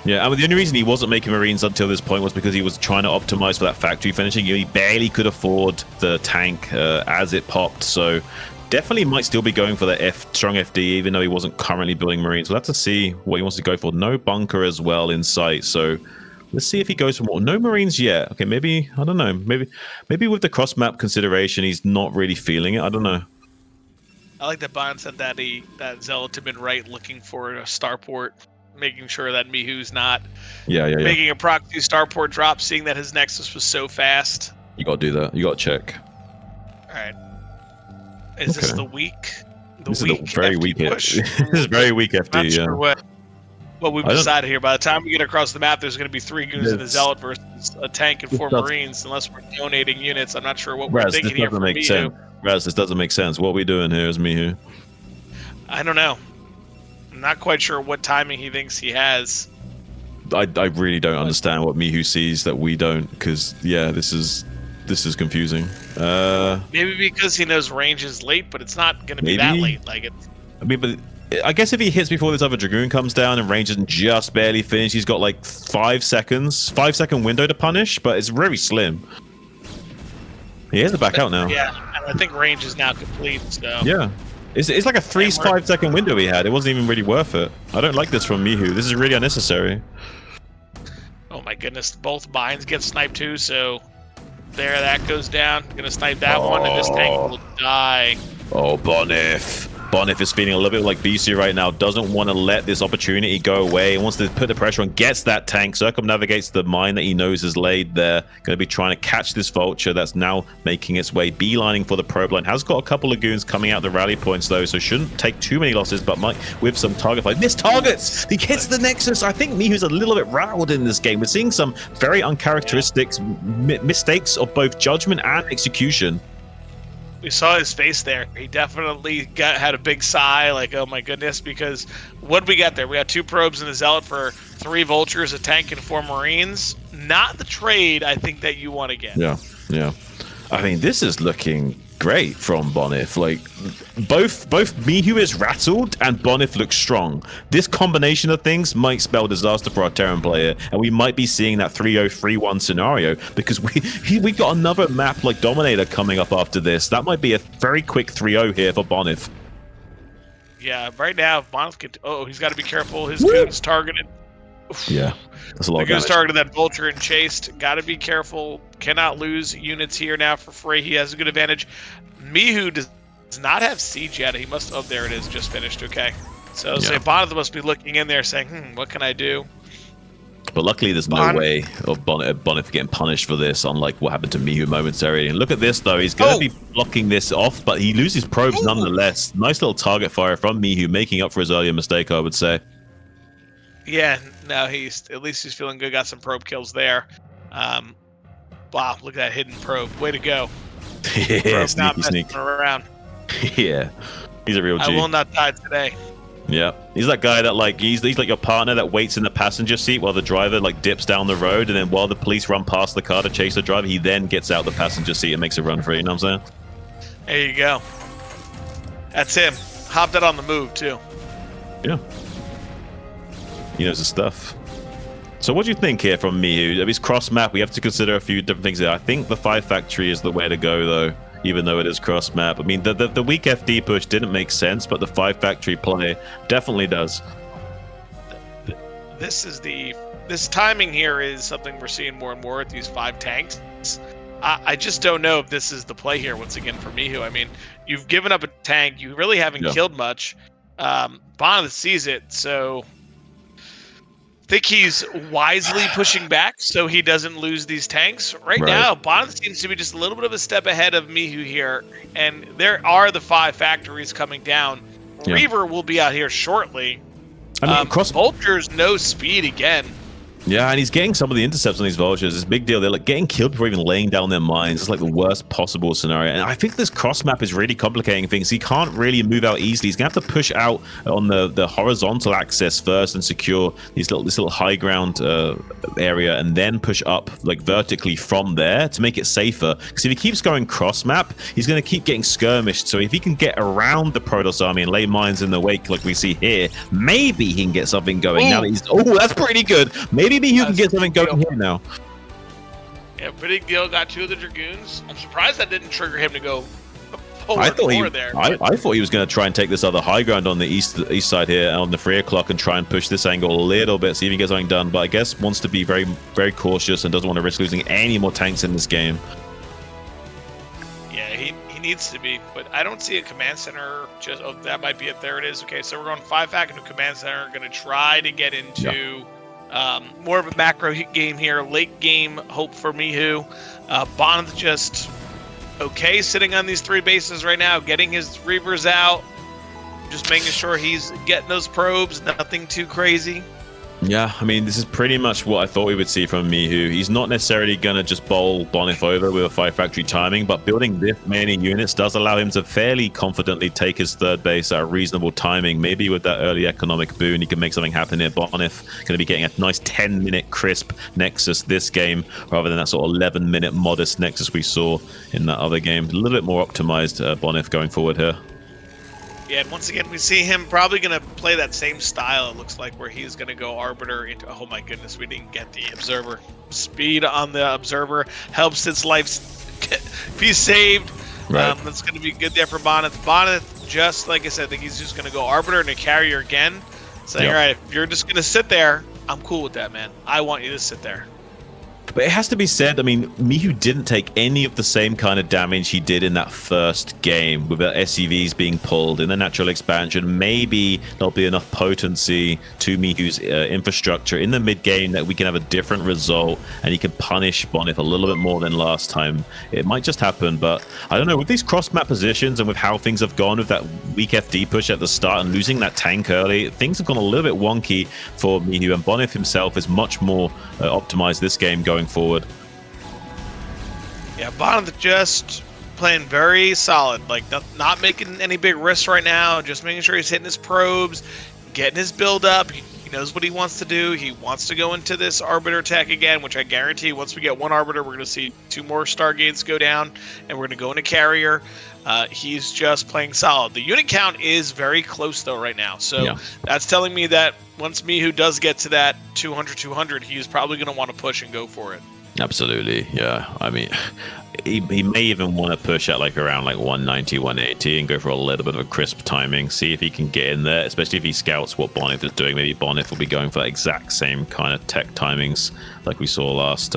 Yeah, and the only reason he wasn't making Marines until this point was because he was trying to optimize for that factory finishing. He barely could afford the tank as it popped, so definitely might still be going for the strong FD, even though he wasn't currently building Marines. We'll have to see what he wants to go for. No bunker as well in sight, so let's see if he goes for more. No Marines yet. Okay, maybe, I don't know. Maybe with the cross-map consideration, he's not really feeling it. I don't know. I like that Bond said that that Zealot had been right, looking for a starport, making sure that Mihu's not making a proxy starport drop, seeing that his Nexus was so fast. You gotta do that. You gotta check. All right. Is this the weak? This is a very weak push? This is very weak FD. Not sure what we've decided here. By the time we get across the map, there's going to be 3 goons in the Zealot versus a tank and 4 Marines. Unless we're donating units, I'm not sure what we're thinking here for Mihu. Raz, this doesn't make sense. What are we doing here as Mihu? I don't know. I'm not quite sure what timing he thinks he has. I really don't understand what Mihu sees that we don't, because this is confusing. Maybe because he knows range is late, but it's not going to be that late. Like it's. I mean, but I guess if he hits before this other Dragoon comes down and range isn't just barely finished, he's got like 5 seconds, 5-second window to punish, but it's very slim. He has to back out now. Yeah, and I think range is now complete. So yeah, it's like a 5-second window he had. It wasn't even really worth it. I don't like this from Mihu. This is really unnecessary. Oh my goodness! Both binds get sniped too. So there, that goes down. Gonna snipe that one, and this tank will die. Oh, Bonyth. Bonyth is feeling a little bit like BC right now. Doesn't want to let this opportunity go away. He wants to put the pressure on, gets that tank, circumnavigates the mine that he knows is laid there. Going to be trying to catch this Vulture that's now making its way, beelining for the probe line. Has got a couple of goons coming out the rally points though, so shouldn't take too many losses, but might with some target fight. Missed targets! He hits the Nexus. I think Mihu's a little bit rattled in this game. We're seeing some very uncharacteristic mistakes of both judgment and execution. We saw his face there. He definitely had a big sigh, like, oh my goodness, because what we got there? We got 2 probes in the Zealot for 3 Vultures, a tank, and 4 Marines. Not the trade I think that you want to get. Yeah. I mean, this is looking great from Bonyth. Like, both Mihu is rattled and Bonyth looks strong. This combination of things might spell disaster for our Terran player, and we might be seeing that 3-0-3-1 scenario, because we got another map like Dominator coming up after this. That might be a very quick 3-0 here for Bonyth. Yeah, right now, Bonyth could... Oh, he's got to be careful. His goon's targeted. Yeah, that's a lot of damage. The goon's targeted that Vulture and chased. Got to be careful. Cannot lose units here now for free. He has a good advantage. Mihu does not have siege yet. He must... Oh, there it is. Just finished. Okay. So say Bonyth must be looking in there saying, what can I do? But luckily, there's no way of Bonyth getting punished for this, unlike what happened to Mihu momentarily. And look at this, though. He's going to be blocking this off, but he loses probes nonetheless. Nice little target fire from Mihu, making up for his earlier mistake, I would say. Yeah, no, at least he's feeling good. Got some probe kills there. Wow, look at that hidden probe. Way to go. Yeah, not messing around. Yeah, he's a real G. I will not die today. Yeah, he's that guy that like he's like your partner that waits in the passenger seat while the driver like dips down the road, and then while the police run past the car to chase the driver, he then gets out the passenger seat and makes a run for it. You know what I'm saying? There you go. That's him. Hopped out on the move too. Yeah. He knows his stuff. So what do you think here from Mihu? If it's cross map, we have to consider a few different things here. I think the 5 factory is the way to go though, even though it is cross map. I mean, the weak FD push didn't make sense, but the 5 factory play definitely does. This timing here is something we're seeing more and more with these 5 tanks. I just don't know if this is the play here once again for Mihu. I mean, you've given up a tank. You really haven't killed much. Bonyth sees it, so think he's wisely pushing back so he doesn't lose these tanks. Right now, Bonyth seems to be just a little bit of a step ahead of Mihu here, and there are the 5 factories coming down. Yeah. Reaver will be out here shortly. I mean, Vulture's no speed again. Yeah, and he's getting some of the intercepts on these vultures. It's a big deal. They're like getting killed before even laying down their mines. It's like the worst possible scenario. And I think this cross map is really complicating things. He can't really move out easily. He's gonna have to push out on the horizontal axis first and secure this little high ground area, and then push up like vertically from there to make it safer. Because if he keeps going cross map, he's gonna keep getting skirmished. So if he can get around the Protoss army and lay mines in the wake like we see here, maybe he can get something going. Ooh. Now that he's that's pretty good. Maybe you can get something going here now. Yeah, pretty deal. Got 2 of the Dragoons. I'm surprised that didn't trigger him to go forward I thought there. I thought he was going to try and take this other high ground on the east side here on the 3 o'clock and try and push this angle a little bit, see if he gets something done. But I guess wants to be very, very cautious and doesn't want to risk losing any more tanks in this game. Yeah, he needs to be, but I don't see a command center. Just that might be it. There it is. Okay, so we're going 5 factory command center. Going to try to get into. More of a macro game here, late game hope for Mihu. Bonyth just okay sitting on these 3 bases right now, getting his Reavers out, just making sure he's getting those probes, nothing too crazy. Yeah, I mean, this is pretty much what I thought we would see from Mihu. He's not necessarily going to just bowl Bonyth over with a 5 factory timing, but building this many units does allow him to fairly confidently take his 3rd base at a reasonable timing. Maybe with that early economic boon, he can make something happen here. Bonyth going to be getting a nice 10-minute crisp Nexus this game, rather than that sort of 11-minute modest Nexus we saw in that other game. A little bit more optimized Bonyth going forward here. Yeah, and once again, we see him probably going to play that same style, it looks like, where he's going to go Arbiter into... Oh my goodness, we didn't get the Observer. Speed on the Observer helps his life be saved. Right. That's going to be good there for Bonyth. Bonyth, just like I said, I think he's just going to go Arbiter and a Carrier again. Saying, all right, if you're just going to sit there, I'm cool with that, man. I want you to sit there. But it has to be said, I mean, Mihu didn't take any of the same kind of damage he did in that first game with the SCVs being pulled in the natural expansion. Maybe there'll be enough potency to Mihu's infrastructure in the mid game that we can have a different result and he can punish Bonyth a little bit more than last time. It might just happen, but I don't know. With these cross map positions and with how things have gone with that weak FD push at the start and losing that tank early, things have gone a little bit wonky for Mihu, and Bonyth himself is much more optimized this game going forward. Yeah, Bonyth just playing very solid, like not making any big risks right now, just making sure he's hitting his probes, getting his build up. He knows what he wants to do. He wants to go into this Arbiter tech again, which I guarantee once we get 1 Arbiter, we're going to see 2 more Stargates go down, and we're going to go into Carrier. He's just playing solid. The unit count is very close, though, right now. So that's telling me that once Mihu does get to that 200, he's probably going to want to push and go for it. Absolutely, yeah. I mean, he may even want to push at like around like 190, 180 and go for a little bit of a crisp timing, see if he can get in there, especially if he scouts what Bonyth is doing. Maybe Bonyth will be going for that exact same kind of tech timings like we saw last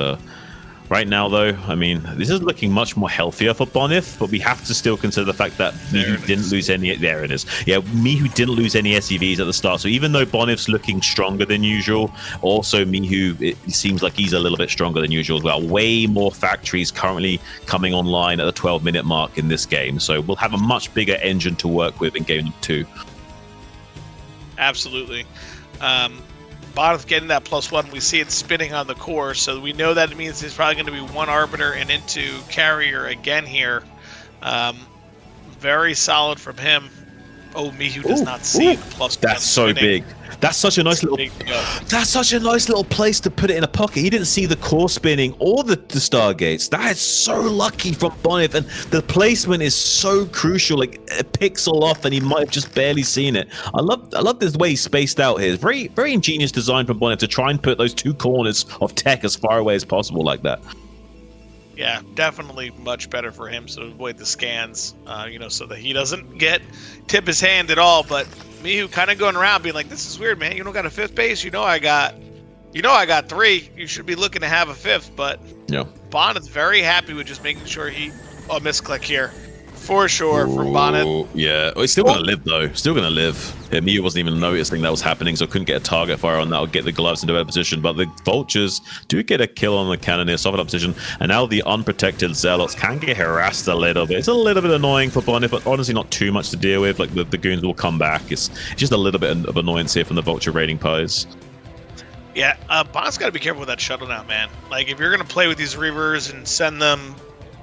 Right now, though, I mean, this is looking much more healthier for Bonyth, but we have to still consider the fact that Mihu didn't lose any... There it is. Yeah, Mihu didn't lose any SCVs at the start, so even though Bonyth's looking stronger than usual, also Mihu, it seems like he's a little bit stronger than usual as well. Way more factories currently coming online at the 12-minute mark in this game, so we'll have a much bigger engine to work with in game number 2. Absolutely. Bonyth getting that +1, we see it spinning on the core, so we know that it means he's probably going to be 1 Arbiter and into Carrier again here. Very solid from him. Oh, Mihu does not see the +1. That's so spinning. big. That's such a nice little. That's such a nice little place to put it in a pocket. He didn't see the core spinning or the Stargates. That is so lucky from Bonyth, and the placement is so crucial. Like a pixel off, and he might have just barely seen it. I love this way he's spaced out here. It's very, very ingenious design from Bonyth to try and put those 2 corners of tech as far away as possible like that. Yeah, definitely much better for him to avoid the scans, so that he doesn't tip his hand at all. But Mihu kind of going around being like, this is weird, man. You don't got a 5th base? I got 3. You should be looking to have a 5th. But yeah, Bonyth's very happy with just making sure he... Oh, misclick here. for sure from Bonyth. Yeah, well, it's still gonna live though. Still gonna live. Yeah, Mihu wasn't even noticing that was happening, so couldn't get a target fire on that or get the gloves into a position. But the vultures do get a kill on the cannoneer, solid up position, and now the unprotected zealots can get harassed a little bit. It's a little bit annoying for Bonyth, but honestly not too much to deal with. Like the goons will come back. It's just a little bit of annoyance here from the vulture raiding pies. Yeah, Bond's got to be careful with that shuttle now, man. Like, if you're going to play with these Reavers and send them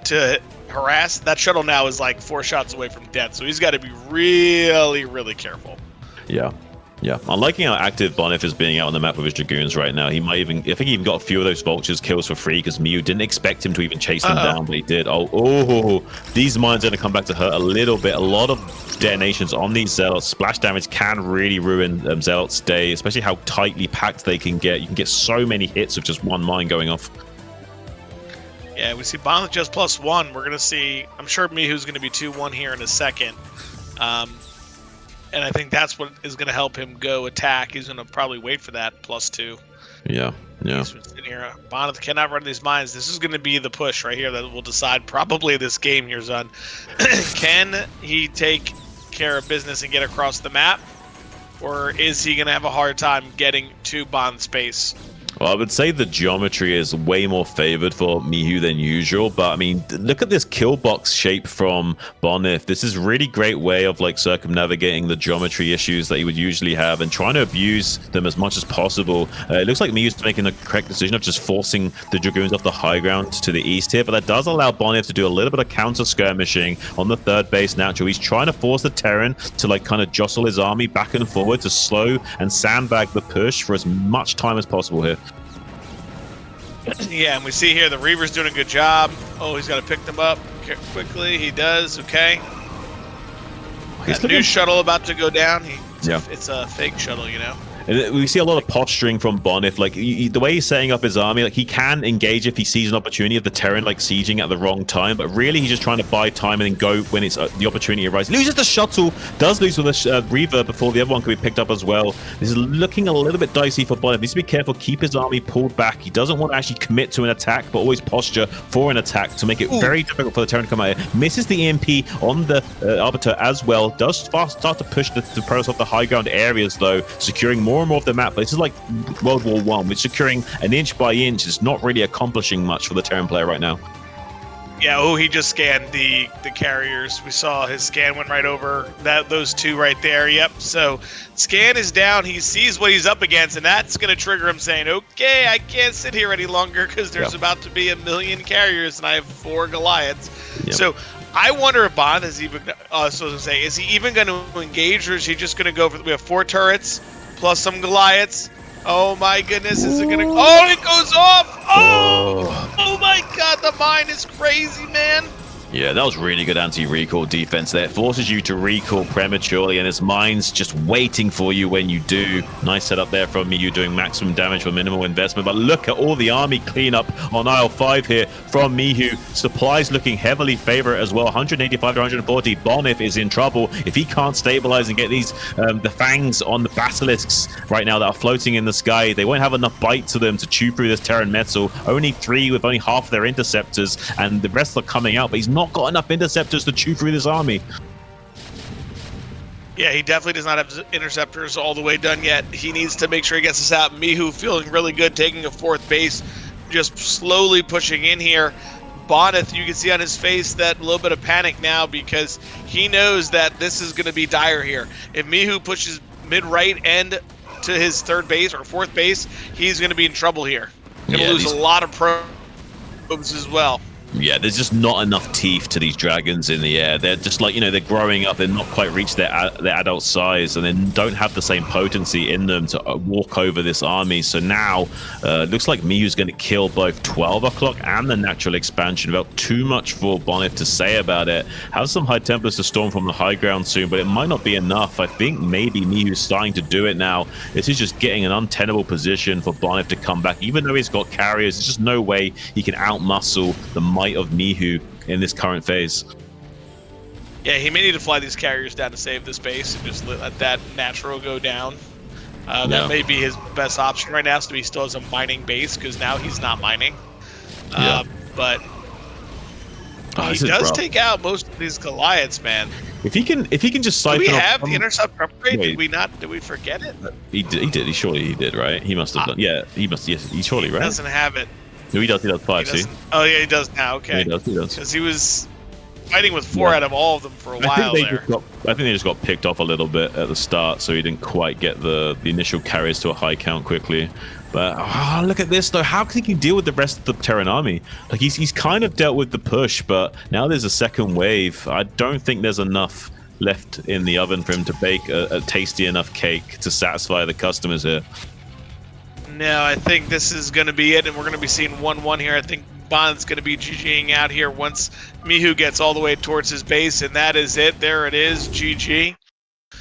to harass, that shuttle now is like 4 shots away from death. So he's got to be really, really careful. Yeah. Yeah, I'm liking how active Bonyth is being out on the map with his Dragoons right now. He might even, I think he even got a few of those vultures kills for free because Mihu didn't expect him to even chase them down, but he did. Oh, these mines are going to come back to hurt a little bit. A lot of detonations on these zealots. Splash damage can really ruin zealots' day, especially how tightly packed they can get. You can get so many hits with just one mine going off. Yeah, we see Bonyth just +1. We're going to see, I'm sure Mihu's going to be 2-1 here in a second. And I think that's what is going to help him go attack. He's going to probably wait for that +2. Yeah. Here. Bonyth cannot run these mines. This is going to be the push right here that will decide probably this game here, Zun. Can he take care of business and get across the map? Or is he going to have a hard time getting to Bonyth's space? Well, I would say the geometry is way more favored for Mihu than usual, but I mean, look at this kill box shape from Bonyth. This is a really great way of like circumnavigating the geometry issues that he would usually have and trying to abuse them as much as possible. It looks like Mihu's making the correct decision of just forcing the Dragoons off the high ground to the east here, but that does allow Bonyth to do a little bit of counter skirmishing on the third base natural. He's trying to force the Terran to like kind of jostle his army back and forward to slow and sandbag the push for as much time as possible here. Yeah, and we see here the Reaver's doing a good job. Oh, he's got to pick them up quickly. He does. Okay. That new shuttle about to go down. It's a fake shuttle, you know. And we see a lot of posturing from Bonyth. Like the way he's setting up his army, like he can engage if he sees an opportunity of the Terran like sieging at the wrong time, but really he's just trying to buy time and then go when it's the opportunity arises. Loses the shuttle, does lose with a Reaver before the other one can be picked up as well. This is looking a little bit dicey for Bonyth. Needs to be careful, keep his army pulled back. He doesn't want to actually commit to an attack, but always posture for an attack to make it very difficult for the Terran to come out here. Misses the EMP on the Arbiter as well. Does start to push the Protoss off the high ground areas though, securing more and more of the map. But this is like World War I. We're securing an inch by inch. It's not really accomplishing much for the Terran player right now. Yeah, he just scanned the carriers. We saw his scan went right over those two right there. Yep. So scan is down. He sees what he's up against, and that's going to trigger him saying, okay, I can't sit here any longer because there's about to be 1 million carriers and I have 4 Goliaths. Yep. So I wonder if Bonyth is even, is he even going to engage, or is he just going to go for, we have 4 turrets plus some Goliaths. Oh my goodness, is it gonna, it goes off! Oh my god, the mine is crazy, man! Yeah, that was really good anti-recall defense there. It forces you to recall prematurely, and this mine's just waiting for you when you do. Nice setup there from Mihu, doing maximum damage for minimal investment. But look at all the army cleanup on aisle 5 here from Mihu. Supplies looking heavily favorite as well. 185 to 140. Bonyth is in trouble if he can't stabilize and get these the fangs on the basilisks right now that are floating in the sky. They won't have enough bite to them to chew through this Terran metal. Only 3 with only half their interceptors, and the rest are coming out, but he's not got enough interceptors to chew through this army. Yeah, he definitely does not have interceptors all the way done yet. He needs to make sure he gets this out. Mihu feeling really good, taking a 4th base, just slowly pushing in here. Bonyth, you can see on his face that little bit of panic now because he knows that this is going to be dire here. If Mihu pushes mid-right end to his 3rd base or 4th base, he's going to be in trouble here. Going to lose a lot of probes as well. Yeah, there's just not enough teeth to these dragons in the air. They're just like, they're growing up. They're not quite reached their adult size, and they don't have the same potency in them to walk over this army. So now, looks like Mihu's going to kill both 12 o'clock and the natural expansion without too much for Bonyth to say about it. Has some High Templars to storm from the high ground soon, but it might not be enough. I think maybe Mihu's starting to do it now. This is just getting an untenable position for Bonyth to come back. Even though he's got carriers, there's just no way he can outmuscle the might of Mihu in this current phase. Yeah, he may need to fly these carriers down to save this base and just let that natural go down. That may be his best option right now, so he still has a mining base because now he's not mining. But Oh, He does take out most of these Goliaths, man. If he can just siphon. Do we off have the intercept upgrade? Wait. Did we not? Did we forget it? He did. Surely he did, right? He must have done. Yeah, he must. Yes, he surely, right? Doesn't have it. No, he does. He does 5. See? Oh yeah, he does now. Okay. He does. Because he was fighting with 4 out of all of them for a while there. I think they just got picked off a little bit at the start, so he didn't quite get the initial carries to a high count quickly. But look at this though. How can he deal with the rest of the Terran army? Like he's kind of dealt with the push, but now there's a second wave. I don't think there's enough left in the oven for him to bake a tasty enough cake to satisfy the customers here. No, I think this is going to be it, and we're going to be seeing 1-1 here. I think Bond's going to be GGing out here once Mihu gets all the way towards his base, and that is it. There it is, GG.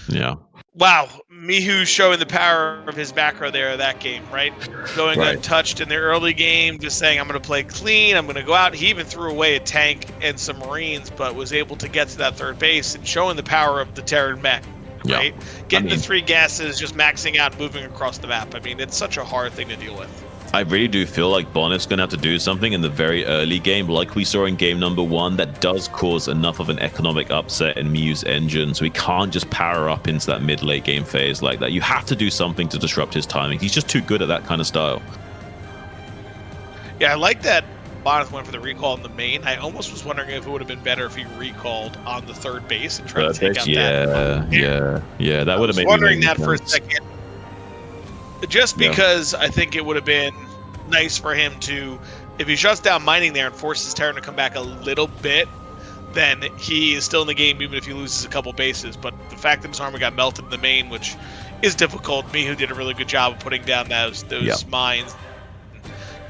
Yeah. Wow, Mihu showing the power of his macro there of that game, right? Going untouched in the early game, just saying, I'm going to play clean, I'm going to go out. He even threw away a tank and some Marines, but was able to get to that third base and showing the power of the Terran mech, right? Getting the 3 gases, just maxing out, moving across the map. I mean, it's such a hard thing to deal with. I really do feel like Bonyth's going to have to do something in the very early game, like we saw in game number 1, that does cause enough of an economic upset in Miu's engine, so he can't just power up into that mid-late game phase like that. You have to do something to disrupt his timing. He's just too good at that kind of style. Yeah, I like that Bonyth went for the recall in the main. I almost was wondering if it would have been better if he recalled on the third base and tried to take out that. Yeah, that would have made me wondering that for a second. Just because I think it would have been nice for him to, if he shuts down mining there and forces Terran to come back a little bit, then he is still in the game even if he loses a couple bases. But the fact that his armor got melted in the main, which is difficult, Mihu did a really good job of putting down those mines,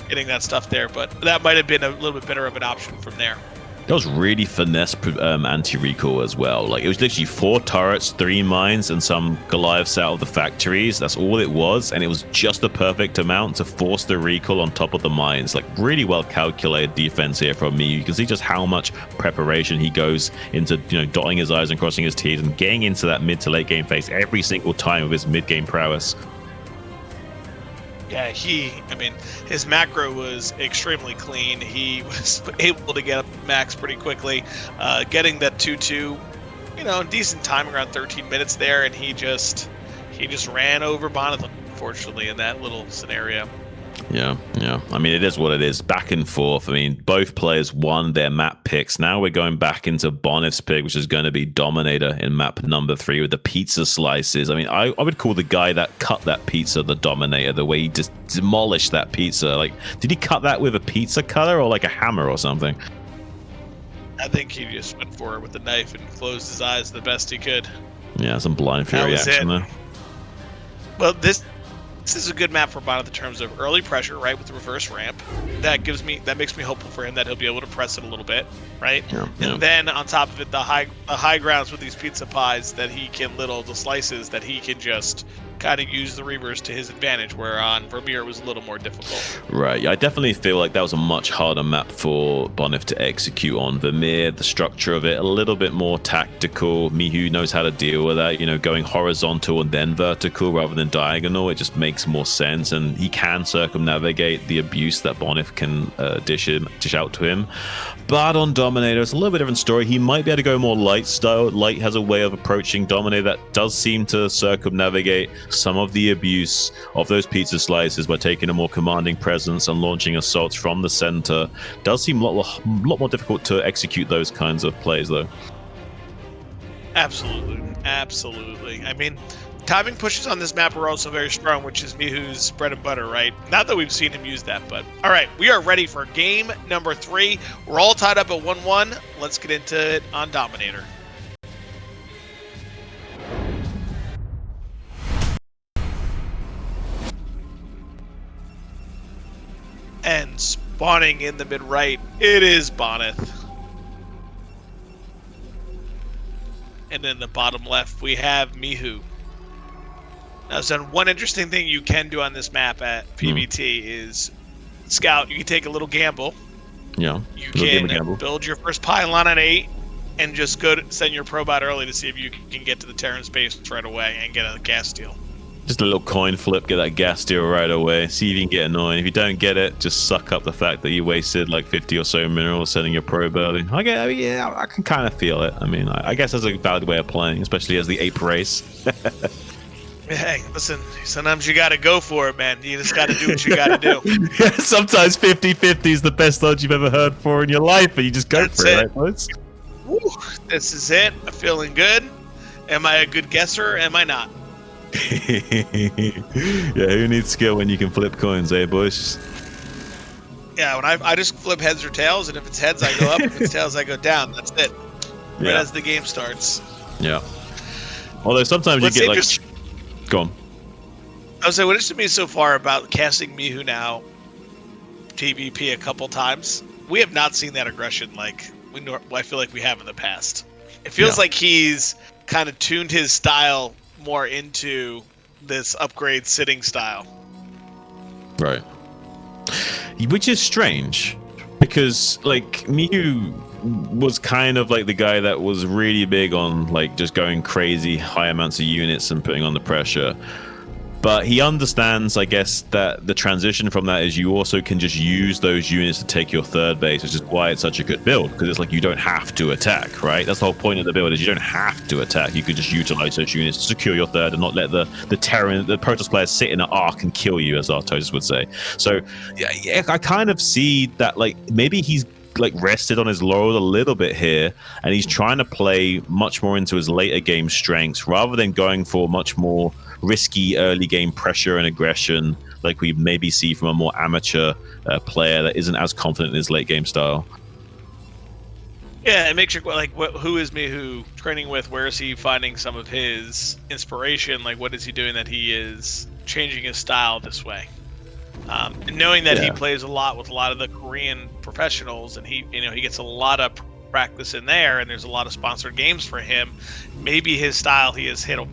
getting that stuff there. But that might have been a little bit better of an option from there. That was really finesse anti-recall as well. Like, it was literally 4 turrets, 3 mines, and some Goliaths out of the factories. That's all it was, and it was just the perfect amount to force the recall on top of the mines. Like, really well calculated defense here from me. You can see just how much preparation he goes into, dotting his I's and crossing his T's and getting into that mid to late game phase every single time with his mid-game prowess. Yeah, his macro was extremely clean. He was able to get up max pretty quickly, getting that 2-2, decent time, around 13 minutes there, and he just ran over Bonyth, unfortunately, in that little scenario. Yeah. I mean, it is what it is. Back and forth. I mean, both players won their map picks. Now we're going back into Bonyth's pick, which is going to be Dominator in map number 3 with the pizza slices. I mean, I would call the guy that cut that pizza the Dominator, the way he just demolished that pizza. Like, did he cut that with a pizza cutter or like a hammer or something? I think he just went for it with the knife and closed his eyes the best he could. Yeah, some blind fury action there. Well, this is a good map for Bonyth in terms of early pressure, right, with the reverse ramp. That makes me hopeful for him that he'll be able to press it a little bit, right? And then on top of it, the high grounds with these pizza pies that he can the slices that he can just kind of use the Reavers to his advantage, where on Vermier was a little more difficult. Right, I definitely feel like that was a much harder map for Bonyth to execute on. Vermier, the structure of it, a little bit more tactical. Mihu knows how to deal with that, going horizontal and then vertical rather than diagonal. It just makes more sense, and he can circumnavigate the abuse that Bonyth can dish out to him. But on Dominator, it's a little bit different story. He might be able to go more light style. Light has a way of approaching Dominator that does seem to circumnavigate some of the abuse of those pizza slices by taking a more commanding presence and launching assaults from the center. Does seem a lot more difficult to execute those kinds of plays, though. Absolutely. I mean, timing pushes on this map are also very strong, which is Mihu's bread and butter, right? Not that we've seen him use that, but all right, we are ready for game number 3. We're all tied up at 1-1. Let's get into it on Dominator. And spawning in the mid-right, it is Bonyth. And in the bottom left, we have Mihu. Now, so one interesting thing you can do on this map at PBT is scout. You can take a little gamble. Yeah. You can build your first pylon at 8 and just send your probe out early to see if you can get to the Terran space right away and get a gas steal. Just a little coin flip, get that gas deal right away. See if you can get annoying. If you don't get it, just suck up the fact that you wasted like 50 or so minerals sending your probe early. Yeah, I can kind of feel it. I mean, I guess that's a valid way of playing, especially as the ape race. Hey, listen, sometimes you got to go for it, man. You just got to do what you got to do. Yeah, sometimes 50-50 is the best odds you've ever heard for in your life, but you just go for it, right, boys? Woo, this is it. I'm feeling good. Am I a good guesser? Am I not? Yeah, who needs skill when you can flip coins, eh, boys? Yeah, when I just flip heads or tails, and if it's heads, I go up. If it's tails, I go down. That's it. Right as the game starts. Yeah. Although sometimes you get like... Go on. I was saying, what interested me so far about casting Mihu now, PvP a couple times, we have not seen that aggression like I feel like we have in the past. It feels like he's kind of tuned his style more into this upgrade sitting style. Right. Which is strange, because like Mihu was kind of like the guy that was really big on like just going crazy high amounts of units and putting on the pressure. But he understands, I guess, that the transition from that is you also can just use those units to take your third base, which is why it's such a good build, because it's like you don't have to attack, right? That's the whole point of the build, is you don't have to attack. You could just utilize those units to secure your third and not let the Protoss players sit in an arc and kill you, as Artosis would say. So yeah, I kind of see that like maybe he's like rested on his laurels a little bit here, and he's trying to play much more into his later game strengths rather than going for much more risky early game pressure and aggression like we maybe see from a more amateur player that isn't as confident in his late game style. Yeah, and make sure like who is Mihu training with? Where is he finding some of his inspiration? Like what is he doing that he is changing his style this way? And knowing that he plays a lot with a lot of the Korean professionals, and he gets a lot of practice in there, and there's a lot of sponsored games for him. Maybe his style, he has hit a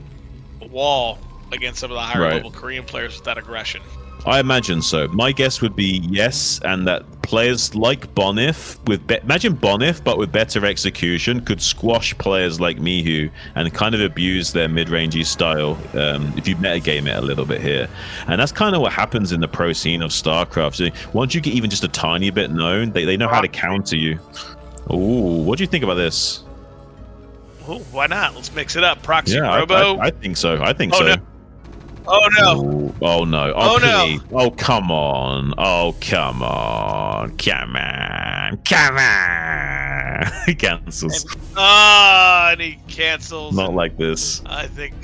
wall against some of the higher level Korean players with that aggression. I imagine so. My guess would be yes, and that players like Bonyth imagine Bonyth but with better execution could squash players like Mihu and kind of abuse their mid-rangey style if you metagame it a little bit here. And that's kind of what happens in the pro scene of StarCraft. So once you get even just a tiny bit known, they know how to counter you. Ooh, what do you think about this? Ooh, why not? Let's mix it up. Proxy Robo. I think so. I think so. No. Oh no! Ooh, oh no! Oh please! No. Oh come on! Oh come on! Come on! Come on! He cancels. And he cancels. Not like this. I think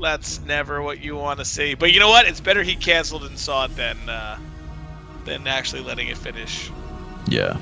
that's never what you want to see. But you know what? It's better he canceled and saw it than actually letting it finish. Yeah.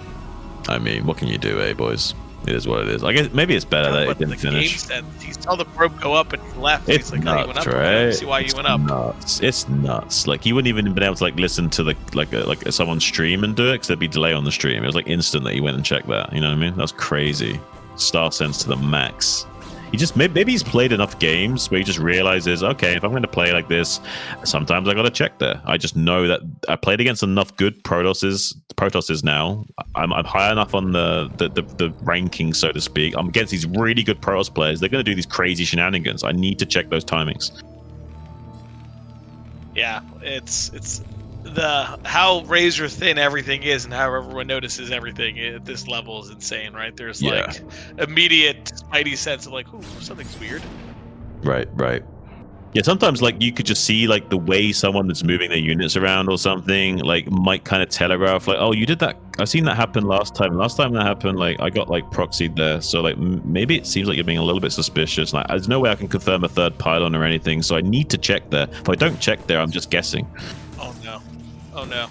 I mean, what can you do, eh, boys? It is what it is. I guess maybe it's better that it didn't finish. He saw the probe go up and he left. It's he's like, nuts, he went up. Right? See why you went up. Nuts. It's nuts. Like he wouldn't even been able to like listen to the like someone's stream and do it because there'd be delay on the stream. It was like instant that he went and checked that. You know what I mean? That's crazy. Star sense to the max. He just maybe he's played enough games where he just realizes, okay, if I'm going to play like this, sometimes I got to check there. I just know that I played against enough good Protosses now. I'm high enough on the ranking, so to speak. I'm against these really good Protoss players. They're going to do these crazy shenanigans. I need to check those timings. Yeah, it's how razor thin everything is, and how everyone notices everything at this level is insane, right? There's like immediate spidey sense of like, ooh, something's weird. Right. Yeah, sometimes like you could just see like the way someone that's moving their units around or something like might kind of telegraph like, oh, you did that. I've seen that happen last time. Last time that happened, like I got like proxied there. So like maybe it seems like you're being a little bit suspicious. Like there's no way I can confirm a third pylon or anything. So I need to check there. If I don't check there, I'm just guessing. Oh no. Oh no.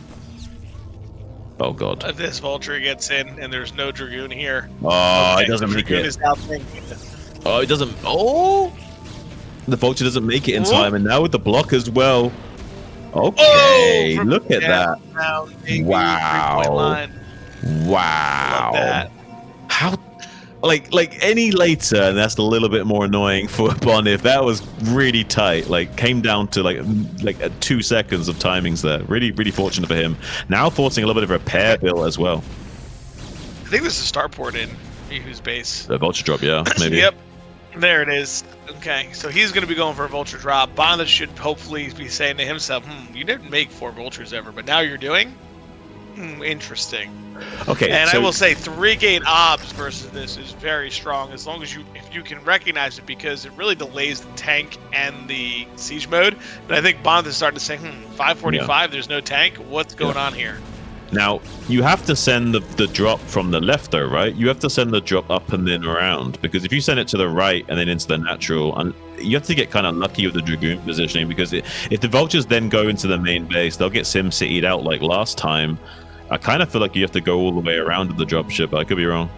Oh god. If this Vulture gets in and there's no Dragoon here. Oh, it doesn't make Dragoon it. Is out there. Oh, it doesn't. Oh! The Vulture doesn't make it in time, and now with the block as well. Okay, look at that. Wow. Wow. Love that. How, like any later, and that's a little bit more annoying for Bonyth. That was really tight. Like came down to like 2 seconds of timings there. Really, really fortunate for him. Now forcing a little bit of a repair bill as well. I think this is a starport in Mihu's base. The Vulture drop, yeah, maybe. Yep. There it is. Okay, so he's going to be going for a vulture drop. Bonyth should hopefully be saying to himself, you didn't make 4 vultures ever, but now you're doing? Interesting. Okay, and so I will say 3-gate obs versus this is very strong as long as if you can recognize it, because it really delays the tank and the siege mode. And I think Bonyth is starting to say, 545, there's no tank. What's going on here? Now, you have to send the drop from the left, though, right? You have to send the drop up and then around, because if you send it to the right and then into the natural, and you have to get kind of lucky with the Dragoon positioning, because if the Vultures then go into the main base, they'll get Sim City'd out like last time. I kind of feel like you have to go all the way around to the dropship, but I could be wrong.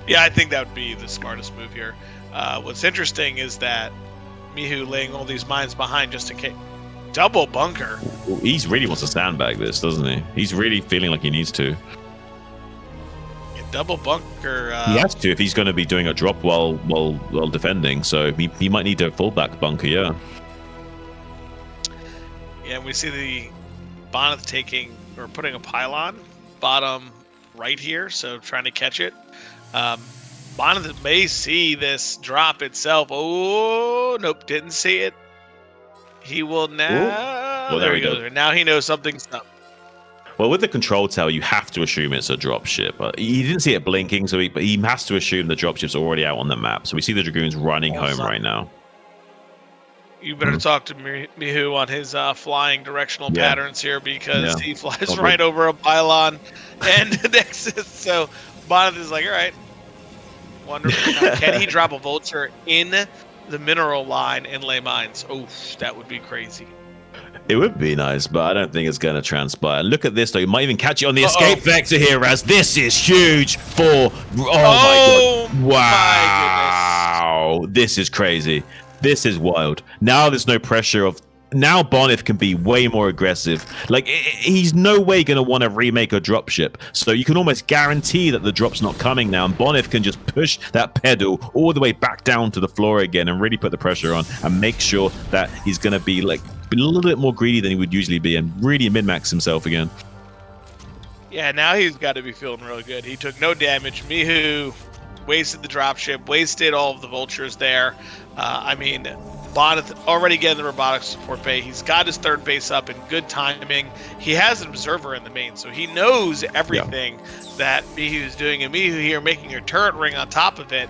Yeah, I think that would be the smartest move here. What's interesting is that Mihu laying all these mines behind just in case. Double bunker. He really wants to sandbag this, doesn't he? He's really feeling like he needs to. Yeah, double bunker. He has to if he's going to be doing a drop while defending. So he might need a fullback bunker, yeah. Yeah, we see the Bonyth taking or putting a pylon bottom right here, so trying to catch it. Bonyth may see this drop itself. Oh, nope, didn't see it. He will now. Well, there we go. Now he knows something's up. Well, with the control tower, you have to assume it's a dropship. He didn't see it blinking, so but he has to assume the dropship's already out on the map. So we see the Dragoons running home right now. You better talk to Mihu on his flying directional patterns here, because he flies right over a pylon and a nexus. So Bonyth is like, all right, wonderful. Now, can he drop a vulture in the mineral line and lay mines? Oh, that would be crazy. It would be nice, but I don't think it's going to transpire. Look at this, though. You might even catch it on the escape vector here, Raz. This is huge for... Oh, my God. Wow. This is crazy. This is wild. Now there's no pressure of... Now Bonyth can be way more aggressive. Like, he's no way going to want to remake a dropship. So you can almost guarantee that the drop's not coming now. And Bonyth can just push that pedal all the way back down to the floor again and really put the pressure on and make sure that he's going to be like a little bit more greedy than he would usually be and really min-max himself again. Yeah, now he's got to be feeling really good. He took no damage. Mihu wasted the dropship, wasted all of the vultures there. I mean... Bonyth already getting the robotics support bay. He's got his third base up in good timing. He has an observer in the main, so he knows everything that Mihu is doing. And Mihu here making a turret ring on top of it.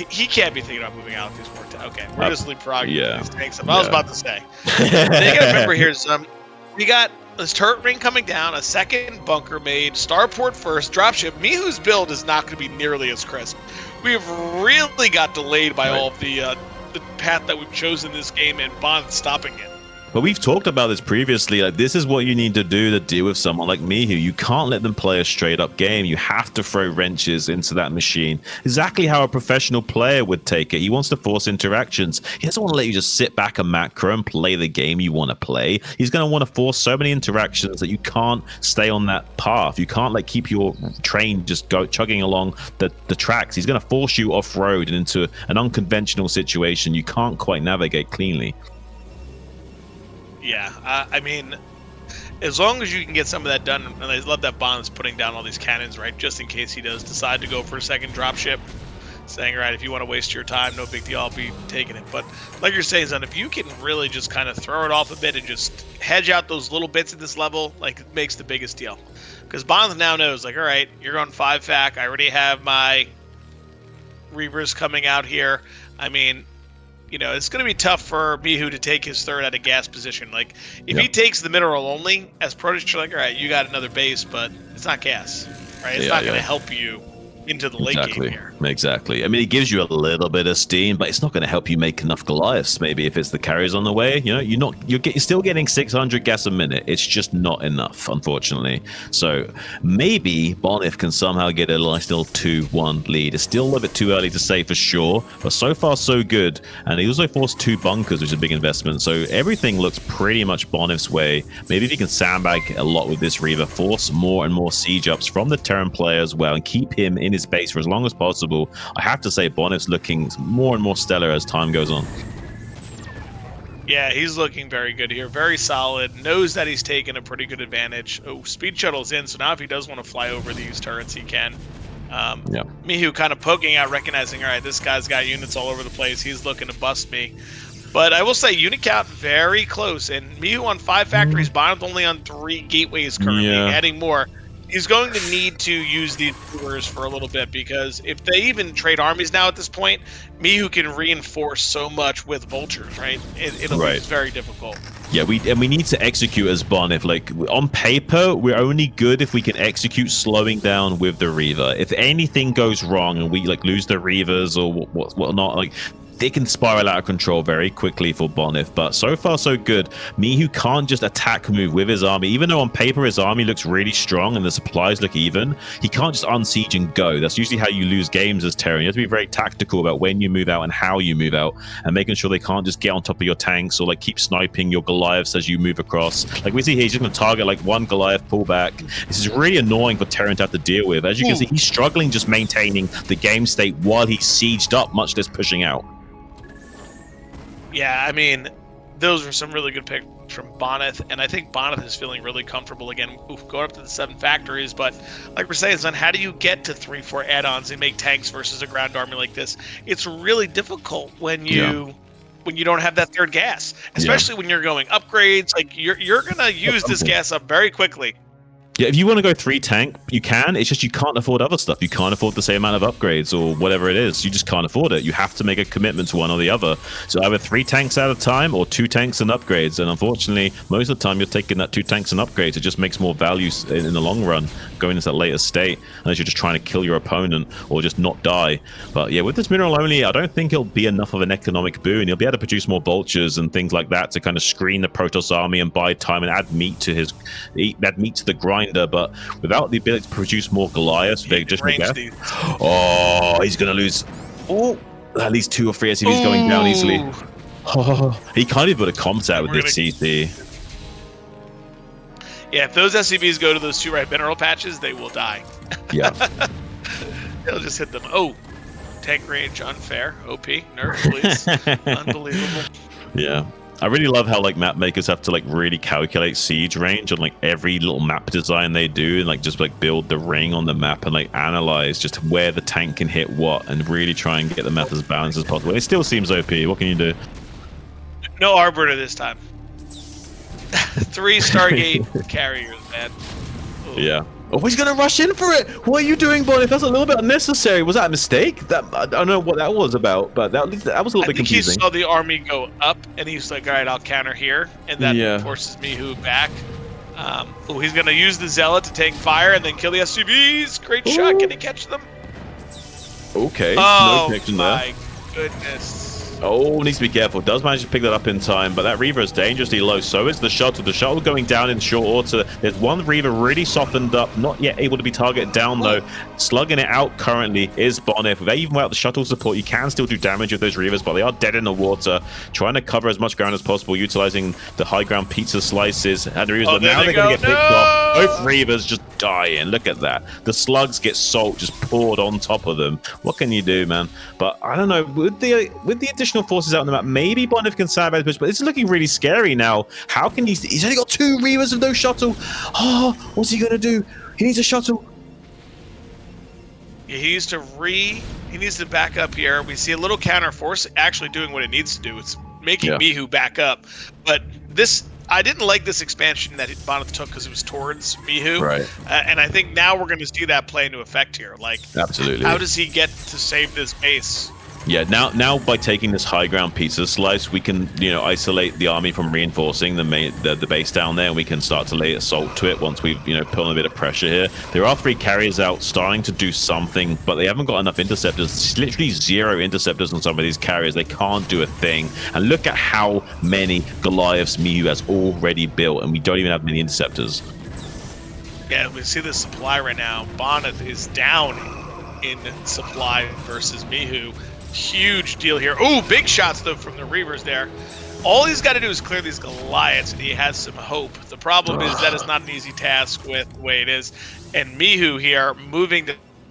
He can't be thinking about moving out with these more. Okay, we're just leapfrogging these tanks up. I was about to say. You gotta remember here, we got this turret ring coming down, a second bunker made, starport first, dropship. Mihu's build is not going to be nearly as crisp. We've really got delayed by all of the path that we've chosen this game, and Bonyth stopping it. But we've talked about this previously. Like, this is what you need to do to deal with someone like Mihu. You can't let them play a straight up game. You have to throw wrenches into that machine. Exactly how a professional player would take it. He wants to force interactions. He doesn't want to let you just sit back and macro and play the game you want to play. He's going to want to force so many interactions that you can't stay on that path. You can't like keep your train just chugging along the tracks. He's going to force you off road and into an unconventional situation you can't quite navigate cleanly. Yeah, I mean, as long as you can get some of that done, and I love that Bonyth's putting down all these cannons, right, just in case he does decide to go for a second dropship, saying, all right, if you want to waste your time, no big deal, I'll be taking it. But like you're saying, Zon, if you can really just kind of throw it off a bit and just hedge out those little bits at this level, like, it makes the biggest deal. Because Bonyth now knows, like, all right, you're going 5-fac, I already have my Reavers coming out here. I mean... You know, it's going to be tough for Mihu to take his third at a gas position. Like, if he takes the mineral only, as Protoss, you're like, all right, you got another base, but it's not gas, right? It's not going to help you into the late game here. Exactly. I mean, it gives you a little bit of steam, but it's not going to help you make enough Goliaths. Maybe if it's the carries on the way, you know, you're still getting 600 gas a minute. It's just not enough, unfortunately. So maybe Bonyth can somehow get a nice little 2-1 lead. It's still a little bit too early to say for sure, but so far so good. And he also forced 2 bunkers, which is a big investment. So everything looks pretty much Bonyth's way. Maybe if you can sandbag a lot with this Reaver, force more and more siege ups from the Terran player as well, and keep him in his base for as long as possible. I have to say Bonyth's looking more and more stellar as time goes on. Yeah, he's looking very good here. Very solid. Knows that he's taken a pretty good advantage. Oh, speed shuttle's in, so now if he does want to fly over these turrets, he can. Mihu kind of poking out, recognizing, all right, this guy's got units all over the place. He's looking to bust me. But I will say, unit count very close. And Mihu on 5 factories, Bonyth only on 3 gateways currently, adding more. He's going to need to use these viewers for a little bit, because if they even trade armies now at this point, Mihu can reinforce so much with vultures, right? It'll be very difficult. Yeah, we need to execute as Bonyth. Like, on paper, we're only good if we can execute slowing down with the Reaver. If anything goes wrong and we like lose the Reavers or whatnot, like, they can spiral out of control very quickly for Bonyth, but so far so good. Mihu can't just attack move with his army, even though on paper his army looks really strong and the supplies look even. He can't just unsiege and go. That's usually how you lose games as Terran. You have to be very tactical about when you move out and how you move out, and making sure they can't just get on top of your tanks or like keep sniping your Goliaths as you move across. Like we see here, he's just going to target like one Goliath, pull back. This is really annoying for Terran to have to deal with. As you can see, he's struggling just maintaining the game state while he's sieged up, much less pushing out. Yeah, I mean, those were some really good picks from Bonyth, and I think Bonyth is feeling really comfortable again, going up to the 7 factories. But like we're saying, son, how do you get to 3-4 add-ons and make tanks versus a ground army like this? It's really difficult when you don't have that 3rd gas, especially when you're going upgrades. Like you're gonna use this gas up very quickly. Yeah, if you want to go 3 tank, you can. It's just you can't afford other stuff. You can't afford the same amount of upgrades or whatever it is. You just can't afford it. You have to make a commitment to one or the other. So either 3 tanks at a time or 2 tanks and upgrades. And unfortunately, most of the time you're taking that 2 tanks and upgrades. It just makes more value in the long run going into that later state, unless you're just trying to kill your opponent or just not die. But yeah, with this mineral only, I don't think it'll be enough of an economic boon. He'll be able to produce more vultures and things like that to kind of screen the Protoss army and buy time and add meat to the grind. But without the ability to produce more Goliaths, he's gonna lose at least 2 or 3 SCVs going down easily. He can't even put a comms out with this CC. Yeah, if those SCVs go to those 2 red mineral patches, they will die. Yeah. They'll just hit them. Oh, tank range unfair. OP, nerf, please. Unbelievable. Yeah. I really love how like map makers have to like really calculate siege range on like every little map design they do, and like just like build the ring on the map and like analyze just where the tank can hit what, and really try and get the map as balanced as possible. It still seems OP. What can you do? No Arbiter this time. 3 Stargate carriers, man. Ooh. Yeah. Oh, he's gonna rush in for it. What are you doing, Bonyth? That's a little bit unnecessary. Was that a mistake? I don't know what that was about, but that was a little bit confusing. I think he saw the army go up, and he's like, all right, I'll counter here, and that forces Mihu back. He's gonna use the Zealot to take fire and then kill the SCVs. Great shot. Can he catch them? Okay. No connection there. My goodness. Oh, needs to be careful. Does manage to pick that up in time, but that Reaver is dangerously low. So is the shuttle. The shuttle going down in short order. There's one Reaver really softened up, not yet able to be targeted down though. Slugging it out currently is Bonyth. Even without the shuttle support, you can still do damage with those Reavers, but they are dead in the water. Trying to cover as much ground as possible, utilizing the high ground pizza slices. And the Reavers, but now they're going to get picked off. Both Reavers just dying. Look at that. The slugs get salt just poured on top of them. What can you do, man? But I don't know. With the additional forces out on the map, maybe Bonyth can sandbag the push, but it's looking really scary now. How can he's only got 2 Reavers with no shuttle. Oh, what's he gonna do? He needs a shuttle. Yeah, he needs to back up here. We see a little counter force actually doing what it needs to do. It's making Mihu back up. But I didn't like this expansion that Bonyth took because it was towards Mihu. Right. And I think now we're going to see that play into effect here. Like, absolutely. How does he get to save this base? Yeah, now by taking this high ground pizza slice, we can, isolate the army from reinforcing the base down there, and we can start to lay assault to it once we've, put on a bit of pressure here. There are 3 carriers out starting to do something, but they haven't got enough interceptors. There's literally 0 interceptors on some of these carriers. They can't do a thing. And look at how many Goliaths Mihu has already built, and we don't even have many interceptors. Yeah, we see the supply right now. Bonyth is down in supply versus Mihu. Huge deal here. Oh, big shots though from the Reavers there. All he's got to do is clear these Goliaths, and he has some hope. The problem is that is not an easy task with the way it is. And Mihu here moving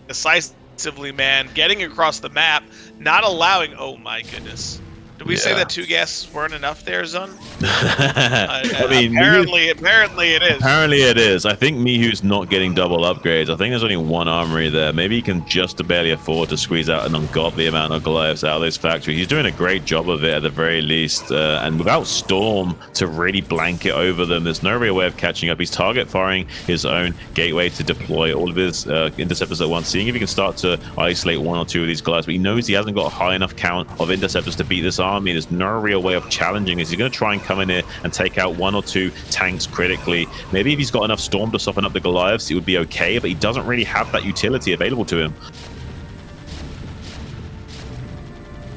decisively, man, getting across the map, not allowing. Oh my goodness. Did we say that 2 gases weren't enough there, Zun? I mean, apparently it is. Apparently it is. I think Mihu's not getting double upgrades. I think there's only 1 armory there. Maybe he can just barely afford to squeeze out an ungodly amount of Goliaths out of this factory. He's doing a great job of it at the very least. And without Storm to really blanket over them, there's no real way of catching up. He's target firing his own gateway to deploy all of his interceptors at once, seeing if he can start to isolate 1 or 2 of these Goliaths. But he knows he hasn't got a high enough count of interceptors to beat this army. There's no real way of challenging this. He's going to try and come in here and take out 1 or 2 tanks critically. Maybe if he's got enough Storm to soften up the Goliaths, it would be okay, but he doesn't really have that utility available to him.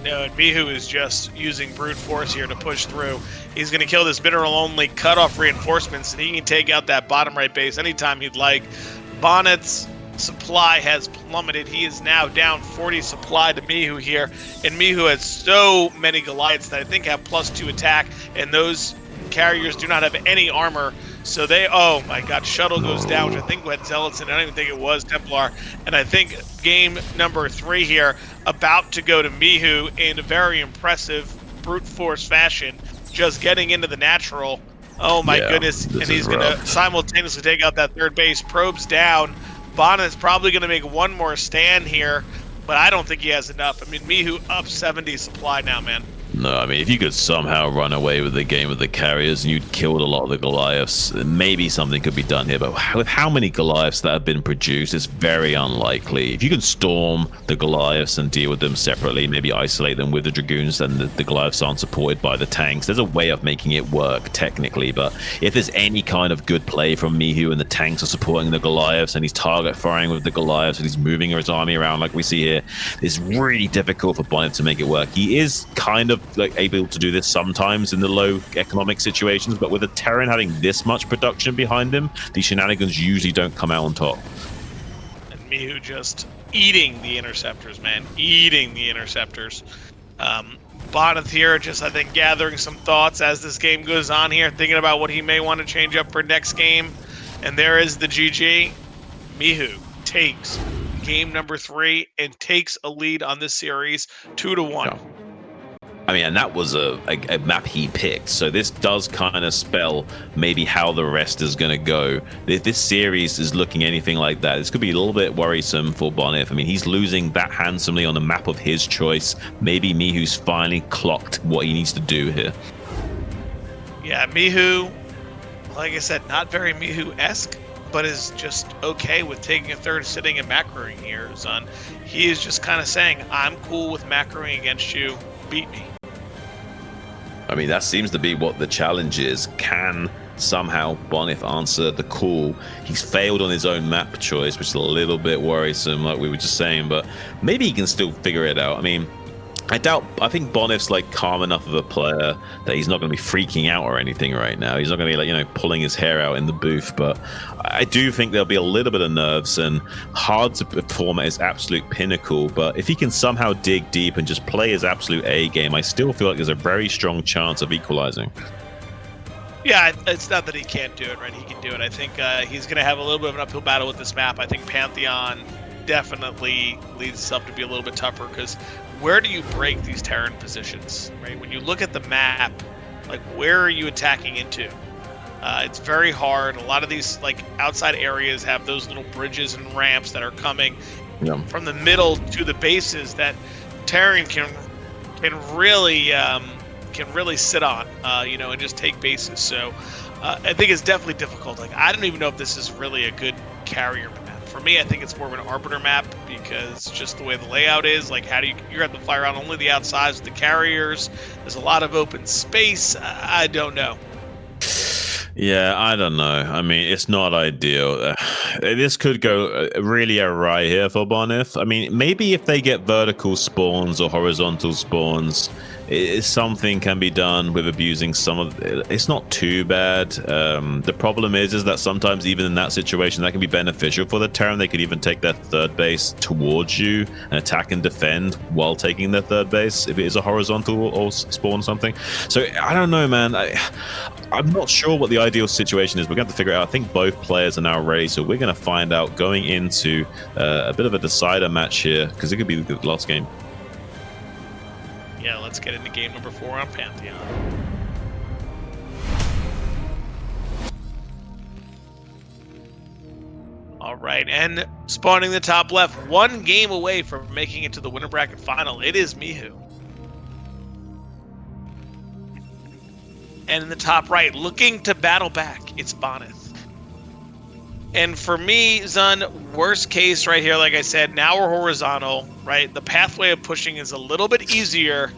No, and Mihu is just using brute force here to push through. He's going to kill this mineral-only cut-off reinforcements, and he can take out that bottom right base anytime he'd like. Bonyth's supply has plummeted. He is now down 40 supply to Mihu here, and Mihu has so many Goliaths that I think have +2 attack, and those carriers do not have any armor. So they, oh my god, Shuttle goes down, which I think went Zealots, and I don't even think it was Templar. And I think game number 3 here about to go to Mihu in a very impressive brute force fashion, just getting into the natural. Oh my goodness, and he's going to simultaneously take out that 3rd base. Probes down. Bonyth's probably going to make 1 more stand here, but I don't think he has enough. I mean, Mihu up 70 supply now, man. No, I mean, if you could somehow run away with the game with the carriers and you'd killed a lot of the Goliaths, maybe something could be done here. But with how many Goliaths that have been produced, it's very unlikely. If you can storm the Goliaths and deal with them separately, maybe isolate them with the Dragoons, and the Goliaths aren't supported by the tanks, there's a way of making it work, technically. But if there's any kind of good play from Mihu and the tanks are supporting the Goliaths and he's target firing with the Goliaths and he's moving his army around like we see here, it's really difficult for Bonyth to make it work. He is kind of like able to do this sometimes in the low economic situations, but with a Terran having this much production behind him, these shenanigans usually don't come out on top. And Mihu just eating the interceptors, man, eating the interceptors. Bonyth here just, I think, gathering some thoughts as this game goes on here, thinking about what he may want to change up for next game. And there is the GG. Mihu takes game number 3 and takes a lead on this series 2-1. Yeah. I mean, and that was a map he picked, so this does kind of spell maybe how the rest is going to go. If this series is looking anything like that, this could be a little bit worrisome for Bonyth. I mean, he's losing that handsomely on a map of his choice. Maybe Mihu's finally clocked what he needs to do here. Yeah, Mihu, like I said, not very Mihu-esque, but is just okay with taking a 3rd sitting and macroing here, Zun. He is just kind of saying, I'm cool with macroing against you, beat me. I mean, that seems to be what the challenge is. Can somehow Bonyth answer the call? He's failed on his own map choice, which is a little bit worrisome, like we were just saying, but maybe he can still figure it out. I mean, I think Bonyth's like calm enough of a player that he's not going to be freaking out or anything right now. He's not going to be like, you know, pulling his hair out in the booth, but I do think there'll be a little bit of nerves and hard to perform at his absolute pinnacle. But if he can somehow dig deep and just play his absolute A game, I still feel like there's a very strong chance of equalizing. Yeah, it's not that he can't do it, right? He can do it. I think he's going to have a little bit of an uphill battle with this map. I think Pantheon definitely leads itself to be a little bit tougher, because where do you break these Terran positions, right? When you look at the map, like, where are you attacking into? It's very hard. A lot of these like outside areas have those little bridges and ramps that are coming from the middle to the bases that Terran can really sit on, you know, and just take bases. So I think it's definitely difficult. Like, I don't even know if this is really a good carrier map. For me, I think it's more of an arbiter map, because just the way the layout is, like, how do you're at the fire on only the outsides of the carriers. There's a lot of open space. I don't know. Yeah, I don't know. I mean, it's not ideal. This could go really awry here for Bonyth. I mean, maybe if they get vertical spawns or horizontal spawns, something can be done with abusing some of it. It's not too bad. The problem is that sometimes even in that situation, that can be beneficial for the Terran. They could even take their 3rd base towards you and attack and defend while taking their 3rd base if it is a horizontal or spawn or something. So I don't know, man. I'm not sure what the ideal situation is. We're going to have to figure it out. I think both players are now ready, so we're going to find out going into a bit of a decider match here, because it could be the last game. Yeah, let's get into game number 4 on Pantheon. All right, and spawning the top left, 1 game away from making it to the winner bracket final. It is Mihu. And in the top right, looking to battle back, it's Bonyth. And for me, Zun, worst case right here, like I said, now we're horizontal, right? The pathway of pushing is a little bit easier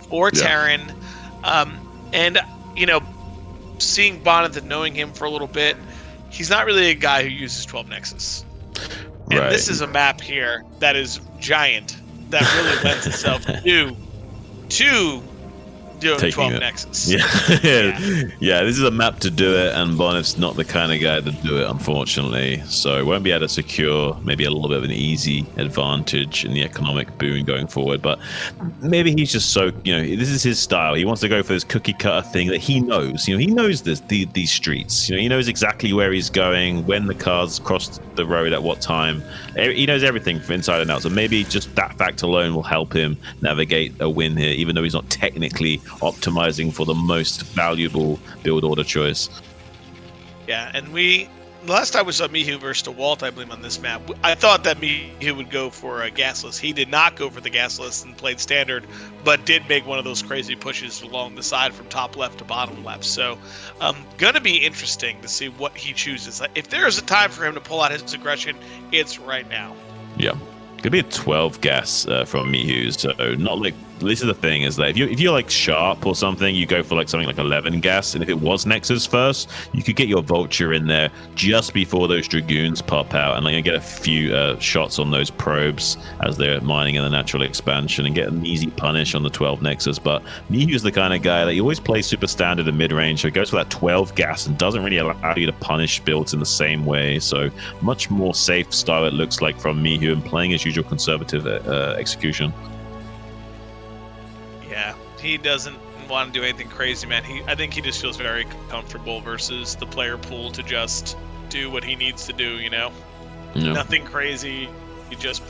for Terran. And, you know, seeing Bonyth and knowing him for a little bit, he's not really a guy who uses 12 Nexus. And this is a map here that is giant, that really lends itself to doing 12 Nexus. Yeah. Yeah, this is a map to do it, and Bonyth's not the kind of guy to do it, unfortunately. So he won't be able to secure maybe a little bit of an easy advantage in the economic boon going forward. But maybe he's just so, you know, this is his style. He wants to go for this cookie cutter thing that he knows. You know, he knows these streets. You know, he knows exactly where he's going, when the cars cross the road at what time. He knows everything from inside and out. So maybe just that fact alone will help him navigate a win here, even though he's not technically optimizing for the most valuable build order choice. Yeah, and last time we saw Mihu versus DeWalt, I believe, on this map, I thought that Mihu would go for a gasless. He did not go for the gasless and played standard, but did make one of those crazy pushes along the side from top left to bottom left. So, gonna be interesting to see what he chooses. If there is a time for him to pull out his aggression, it's right now. Yeah. Could be a 12 gas from Mihu, so not like, this is the thing, is that if you're like sharp or something, you go for like something like 11 gas, and if it was Nexus first, you could get your Vulture in there just before those Dragoons pop out, and like get a few shots on those probes as they're mining in the natural expansion, and get an easy punish on the 12 Nexus. But Mihu's the kind of guy that he always plays super standard and mid-range, so he goes for that 12 gas and doesn't really allow you to punish builds in the same way. So much more safe style it looks like from Mihu, and playing his usual conservative execution. Yeah, he doesn't want to do anything crazy, man. I think he just feels very comfortable versus the player pool to just do what he needs to do, you know? Yep. Nothing crazy. He just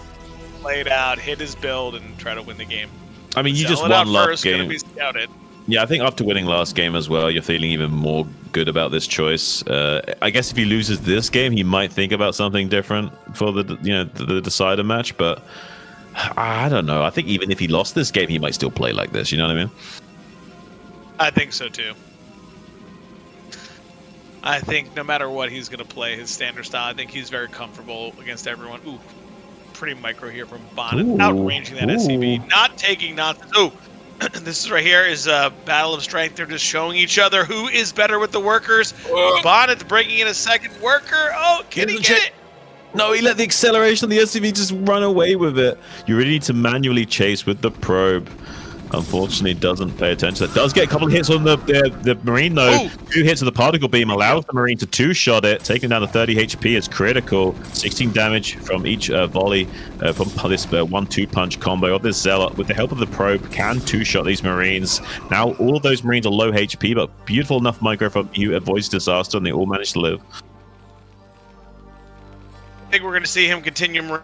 play it out, hit his build, and try to win the game. I mean, you just won last game. Gonna be scouted. Yeah, I think after winning last game as well, you're feeling even more good about this choice. I guess if he loses this game, he might think about something different for the decider match, but I don't know. I think even if he lost this game, he might still play like this. You know what I mean? I think so too. I think no matter what, he's going to play his standard style. I think he's very comfortable against everyone. Ooh, pretty micro here from Bonyth, outranging that SCV, not taking nonsense. Oh, this is right here is a battle of strength. They're just showing each other who is better with the workers. Bonyth bringing in a second worker. Oh, can he get it? No, he let the acceleration on the SCV just run away with it. You really need to manually chase with the probe. Unfortunately, doesn't pay attention. That does get a couple of hits on the Marine, though. Ooh. 2 hits of the particle beam allows the Marine to 2-shot it, taking down to 30 HP is critical. 16 damage from each volley from this 1-2 punch combo of this Zealot. With the help of the probe, can 2-shot these Marines. Now, all of those Marines are low HP, but beautiful enough micro from you avoids disaster, and they all manage to live. I think we're going to see him continue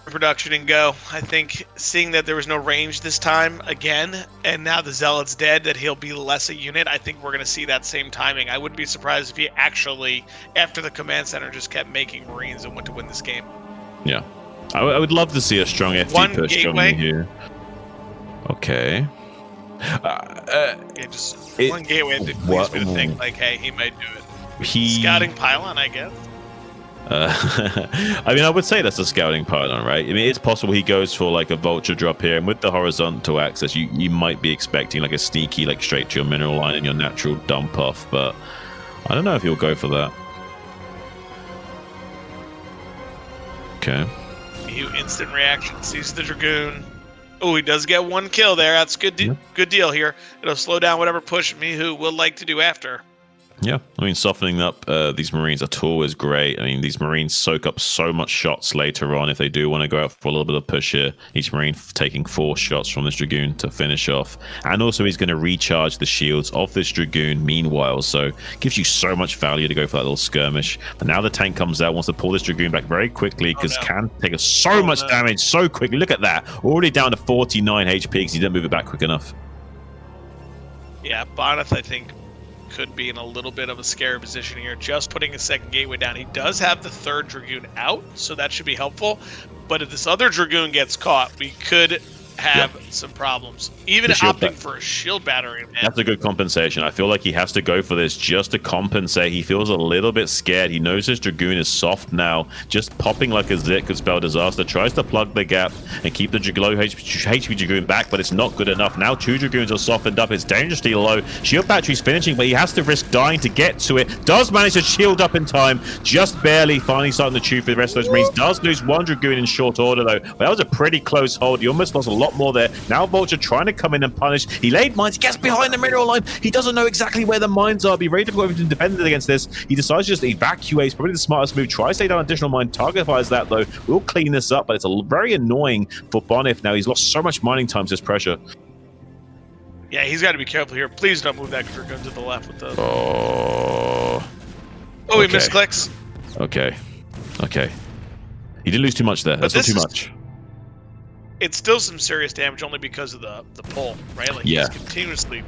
production and go. I think seeing that there was no range this time again, and now the Zealot's dead, that he'll be less a unit, I think we're going to see that same timing. I wouldn't be surprised if he actually, after the command center, just kept making Marines and went to win this game. Yeah. I would love to see a strong FT push from here. Okay. Yeah, just one gateway that leads me to think, like, hey, he might do it. Scouting pylon, I guess. I mean, I would say that's a scouting pylon, right? I mean, it's possible he goes for like a vulture drop here, and with the horizontal access, you might be expecting like a sneaky, like straight to your mineral line and your natural dump off, but I don't know if he'll go for that. Okay. Mihu instant reaction, sees the Dragoon. Oh, he does get 1 kill there. That's good. Good deal here. It'll slow down whatever push Mihu will like to do after. Yeah, I mean, softening up these Marines at all is great. I mean, these Marines soak up so much shots later on if they do want to go out for a little bit of push here. Each Marine taking 4 shots from this Dragoon to finish off. And also he's going to recharge the shields of this Dragoon meanwhile, so gives you so much value to go for that little skirmish. But now the tank comes out, wants to pull this Dragoon back very quickly because can take us so much damage so quickly. Look at that. Already down to 49 HP because he didn't move it back quick enough. Yeah, Bonyth, I think, could be in a little bit of a scary position here, just putting a second gateway down. He does have the 3rd Dragoon out, so that should be helpful. But if this other Dragoon gets caught, we could have some problems. Even opting for a shield battery, man. That's a good compensation. I feel like he has to go for this just to compensate. He feels a little bit scared. He knows his Dragoon is soft now. Just popping like a Zit could spell disaster. Tries to plug the gap and keep the low HP Dragoon back, but it's not good enough. Now 2 Dragoons are softened up. It's dangerously low. Shield battery's finishing, but he has to risk dying to get to it. Does manage to shield up in time. Just barely finally starting to chew for the rest of those Marines. Does lose 1 Dragoon in short order, though. But that was a pretty close hold. He almost lost a lot more there. Now Vulture trying to come in and punish. He laid mines. He gets behind the mineral line. He doesn't know exactly where the mines are. Be very difficult to defend against this. He decides to just evacuate. Probably the smartest move. Tries to lay down additional mine. Target fires that, though. We'll clean this up, but it's very annoying for Bonyth now. He's lost so much mining time to this pressure. Yeah, he's got to be careful here. Please don't move that Dragoon to the left with the... Oh, he misclicks. Okay. He didn't lose too much there. That's not too much. It's still some serious damage only because of the pull, right? Like he's continuously...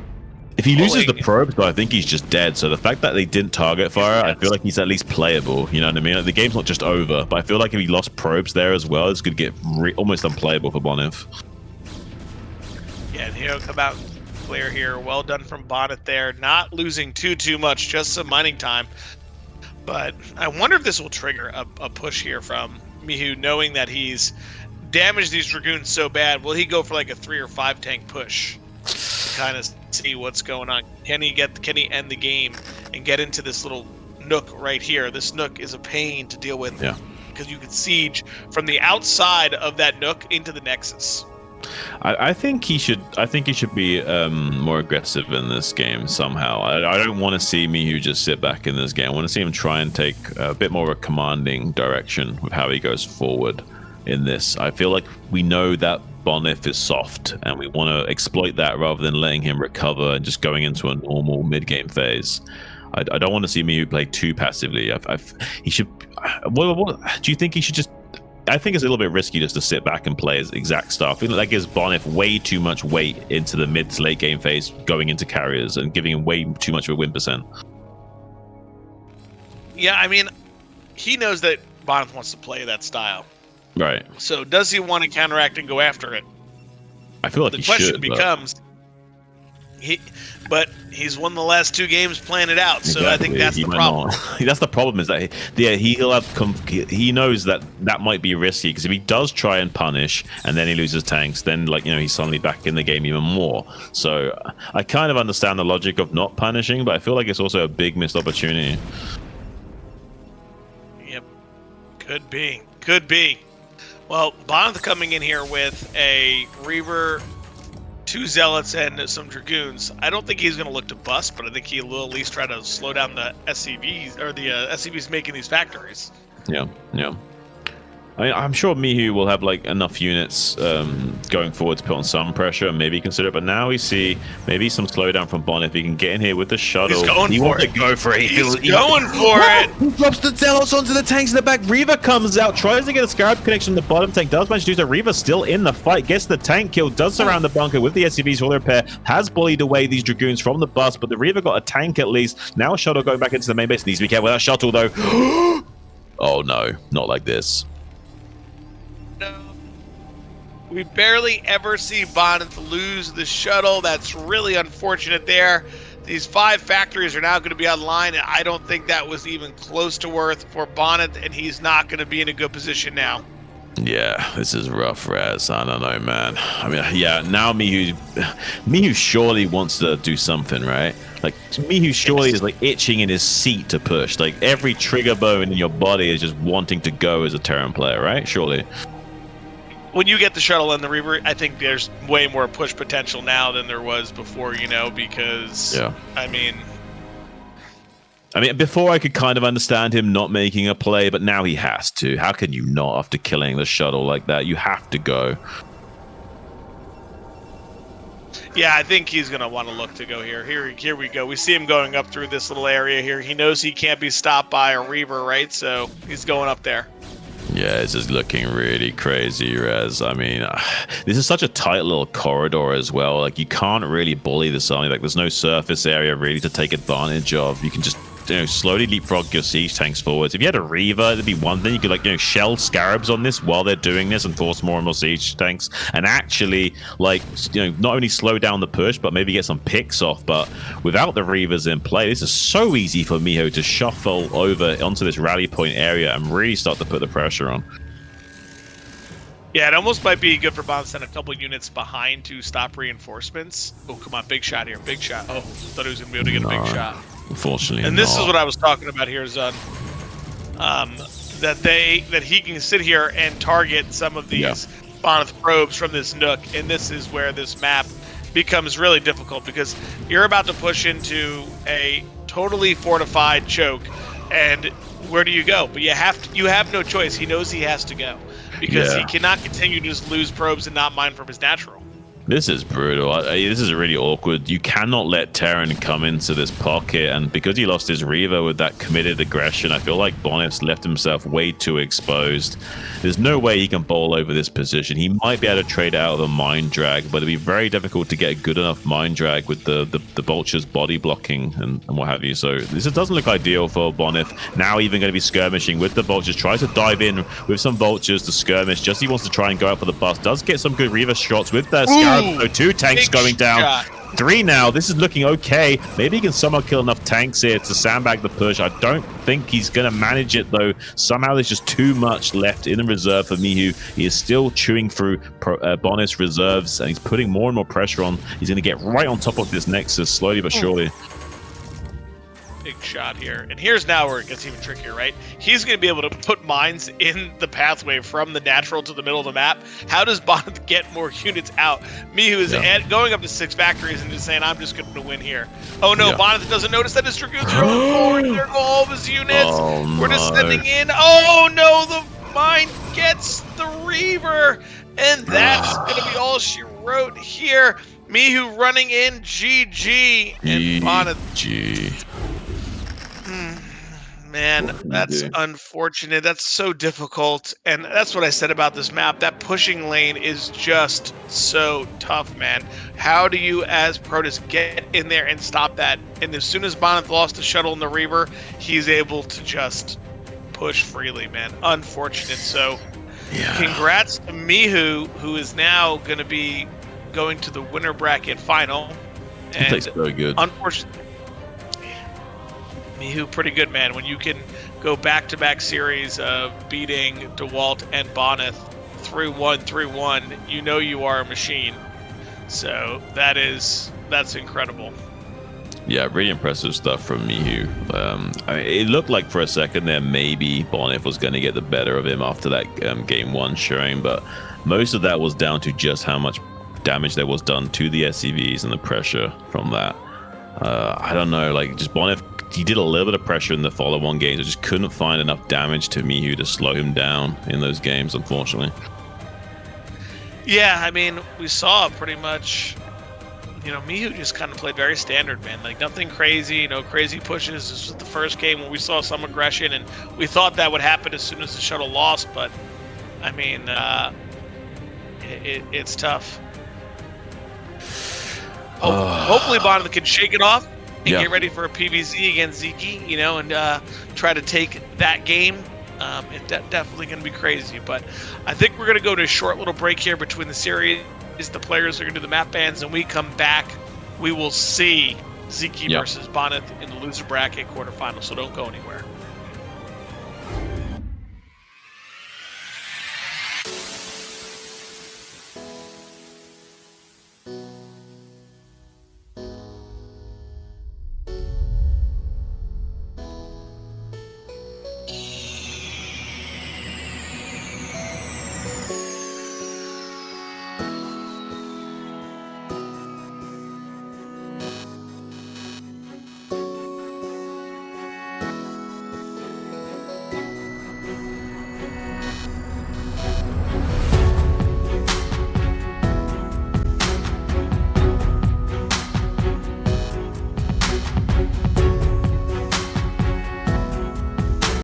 If he loses the probes, though, I think he's just dead. So the fact that they didn't target fire, I feel like he's at least playable. You know what I mean? Like, the game's not just over, but I feel like if he lost probes there as well, this could get almost unplayable for Bonyth. Yeah, and he'll come out clear here. Well done from Bonyth there. Not losing too much, just some mining time. But I wonder if this will trigger a push here from Mihu, knowing that he's damaged these Dragoons so bad. Will he go for like a 3 or 5 tank push to kind of see what's going on? Can he end the game and get into this little nook right here? This nook is a pain to deal with because you can siege from the outside of that nook into the Nexus. I think he should be more aggressive in this game somehow. I don't want to see Mihu just sit back in this game. I want to see him try and take a bit more of a commanding direction with how he goes forward in this. I feel like we know that Bonyth is soft, and we want to exploit that rather than letting him recover and just going into a normal mid-game phase. I don't want to see Mihu play too passively. He should. What do you think he should just? I think it's a little bit risky just to sit back and play his exact stuff. I feel like that gives Bonyth way too much weight into the mid to late game phase, going into carriers and giving him way too much of a win percent. Yeah, I mean, he knows that Bonyth wants to play that style. Right. So does he want to counteract and go after it? I feel like the question becomes, but he's won the last 2 games playing it out, so I think that's the problem. That's the problem, is that he knows that might be risky, because if he does try and punish and then he loses tanks, then he's suddenly back in the game even more. So I kind of understand the logic of not punishing, but I feel like it's also a big missed opportunity. Yep, could be. Well, Bonyth coming in here with a Reaver, 2 Zealots, and some Dragoons. I don't think he's going to look to bust, but I think he will at least try to slow down the SCVs, or the SCVs making these factories. Yeah. I mean, I'm sure Mihu will have enough units going forward to put on some pressure and maybe consider it. But now we see maybe some slowdown from Bonyth. He can get in here with the shuttle. He wants to go for it. He's going for it. He drops the Zealots onto the tanks in the back. Reaver comes out, tries to get a Scarab connection in the bottom tank. Does manage to do so. Reaver still in the fight. Gets the tank kill. Does surround the bunker with the SCVs for the repair. Has bullied away these Dragoons from the bus. But the Reaver got a tank at least. Now a shuttle going back into the main base. Needs to be careful with that shuttle, though. Oh, no. Not like this. We barely ever see Bonyth lose the shuttle. That's really unfortunate there. These 5 factories are now going to be online, and I don't think that was even close to worth for Bonyth, and he's not going to be in a good position now. Yeah, this is rough, Raz. I don't know, man. I mean, yeah, now Mihu surely wants to do something, right? Mihu surely is itching in his seat to push. Every trigger bone in your body is just wanting to go as a Terran player, right? Surely. When you get the shuttle and the Reaver, I think there's way more push potential now than there was before, because, I mean, I mean, before I could kind of understand him not making a play, but now he has to. How can you not after killing the shuttle like that? You have to go. Yeah, I think he's going to want to look to go here. Here we go. We see him going up through this little area here. He knows he can't be stopped by a Reaver, right? So he's going up there. Yeah, it's just looking really crazy, Rez. I mean, this is such a tight little corridor as well. Like, you can't really bully this army. Like, there's no surface area really to take advantage of. You can just, slowly leapfrog your siege tanks forwards. If you had a Reaver, it'd be one thing. You could, like, shell scarabs on this while they're doing this and force more and more siege tanks. And actually, like, not only slow down the push, but maybe get some picks off. But without the Reavers in play, this is so easy for Mihu to shuffle over onto this rally point area and really start to put the pressure on. Yeah, it almost might be good for Bonyth to send a couple units behind to stop reinforcements. Oh, come on, big shot here, big shot. Oh, thought he was going to be able to get a big shot. Unfortunately, and this is what I was talking about here, Zun. That he can sit here and target some of these Bonyth probes from this nook, and this is where this map becomes really difficult because you're about to push into a totally fortified choke, and where do you go? But you have no choice. He knows he has to go because he cannot continue to just lose probes and not mine from his natural. This is brutal. This is really awkward. You cannot let Terran come into this pocket, and because he lost his Reaver with that committed aggression, I feel like Bonyth's left himself way too exposed. There's no way he can bowl over this position. He might be able to trade out of a Mind Drag, but it'd be very difficult to get a good enough Mind Drag with the Vulture's body blocking and what have you. So this doesn't look ideal for Bonyth. Now even going to be skirmishing with the Vultures. Tries to dive in with some Vultures to skirmish. Just he wants to try and go out for the bust. Does get some good Reaver shots with that Scarab. So 2 tanks going down. Shot. 3 now. This is looking okay. Maybe he can somehow kill enough tanks here to sandbag the push. I don't think he's going to manage it, though. Somehow there's just too much left in the reserve for Mihu. He is still chewing through Bonyth's reserves, and he's putting more and more pressure on. He's going to get right on top of this Nexus, slowly but surely. Big shot here. And here's now where it gets even trickier, right? He's going to be able to put mines in the pathway from the natural to the middle of the map. How does Bonyth get more units out? Mihu is going up to 6 factories and just saying, I'm just going to win here. Oh no, Bonyth doesn't notice that his Dragoons are going forward. There go all of his units. Oh, we're just sending in. Oh no, the mine gets the Reaver. And that's going to be all she wrote here. Mihu running in, GG. And Bonyth. Man, that's unfortunate. That's so difficult. And that's what I said about this map. That pushing lane is just so tough, man. How do you, as Protoss, get in there and stop that? And as soon as Bonyth lost the shuttle and the Reaver, he's able to just push freely, man. Unfortunate. So congrats to Mihu, who is now going to be going to the winner bracket final. And that's very good. Unfortunately, Mihu, pretty good, man. When you can go back-to-back series of beating DeWalt and Bonyth 3-1, 3-1, you know you are a machine. So that's incredible. Yeah, really impressive stuff from Mihu. It looked like for a second there maybe Bonyth was going to get the better of him after that game 1 showing, but most of that was down to just how much damage there was done to the SCVs and the pressure from that. I don't know, like just Bonyth, he did a little bit of pressure in the follow-on games. I just couldn't find enough damage to Mihu to slow him down in those games, unfortunately. Yeah, I mean, we saw pretty much, Mihu just kind of played very standard, man. Like nothing crazy, no crazy pushes. This was the first game where we saw some aggression, and we thought that would happen as soon as the shuttle lost. But I mean, it's tough. Hopefully Bonyth can shake it off and get ready for a PVZ against Zeke, and try to take that game. It's definitely going to be crazy, but I think we're going to go to a short little break here between the series. The players are going to do the map bans, and we come back, we will see Zeke versus Bonyth in the loser bracket quarterfinal, so don't go anywhere.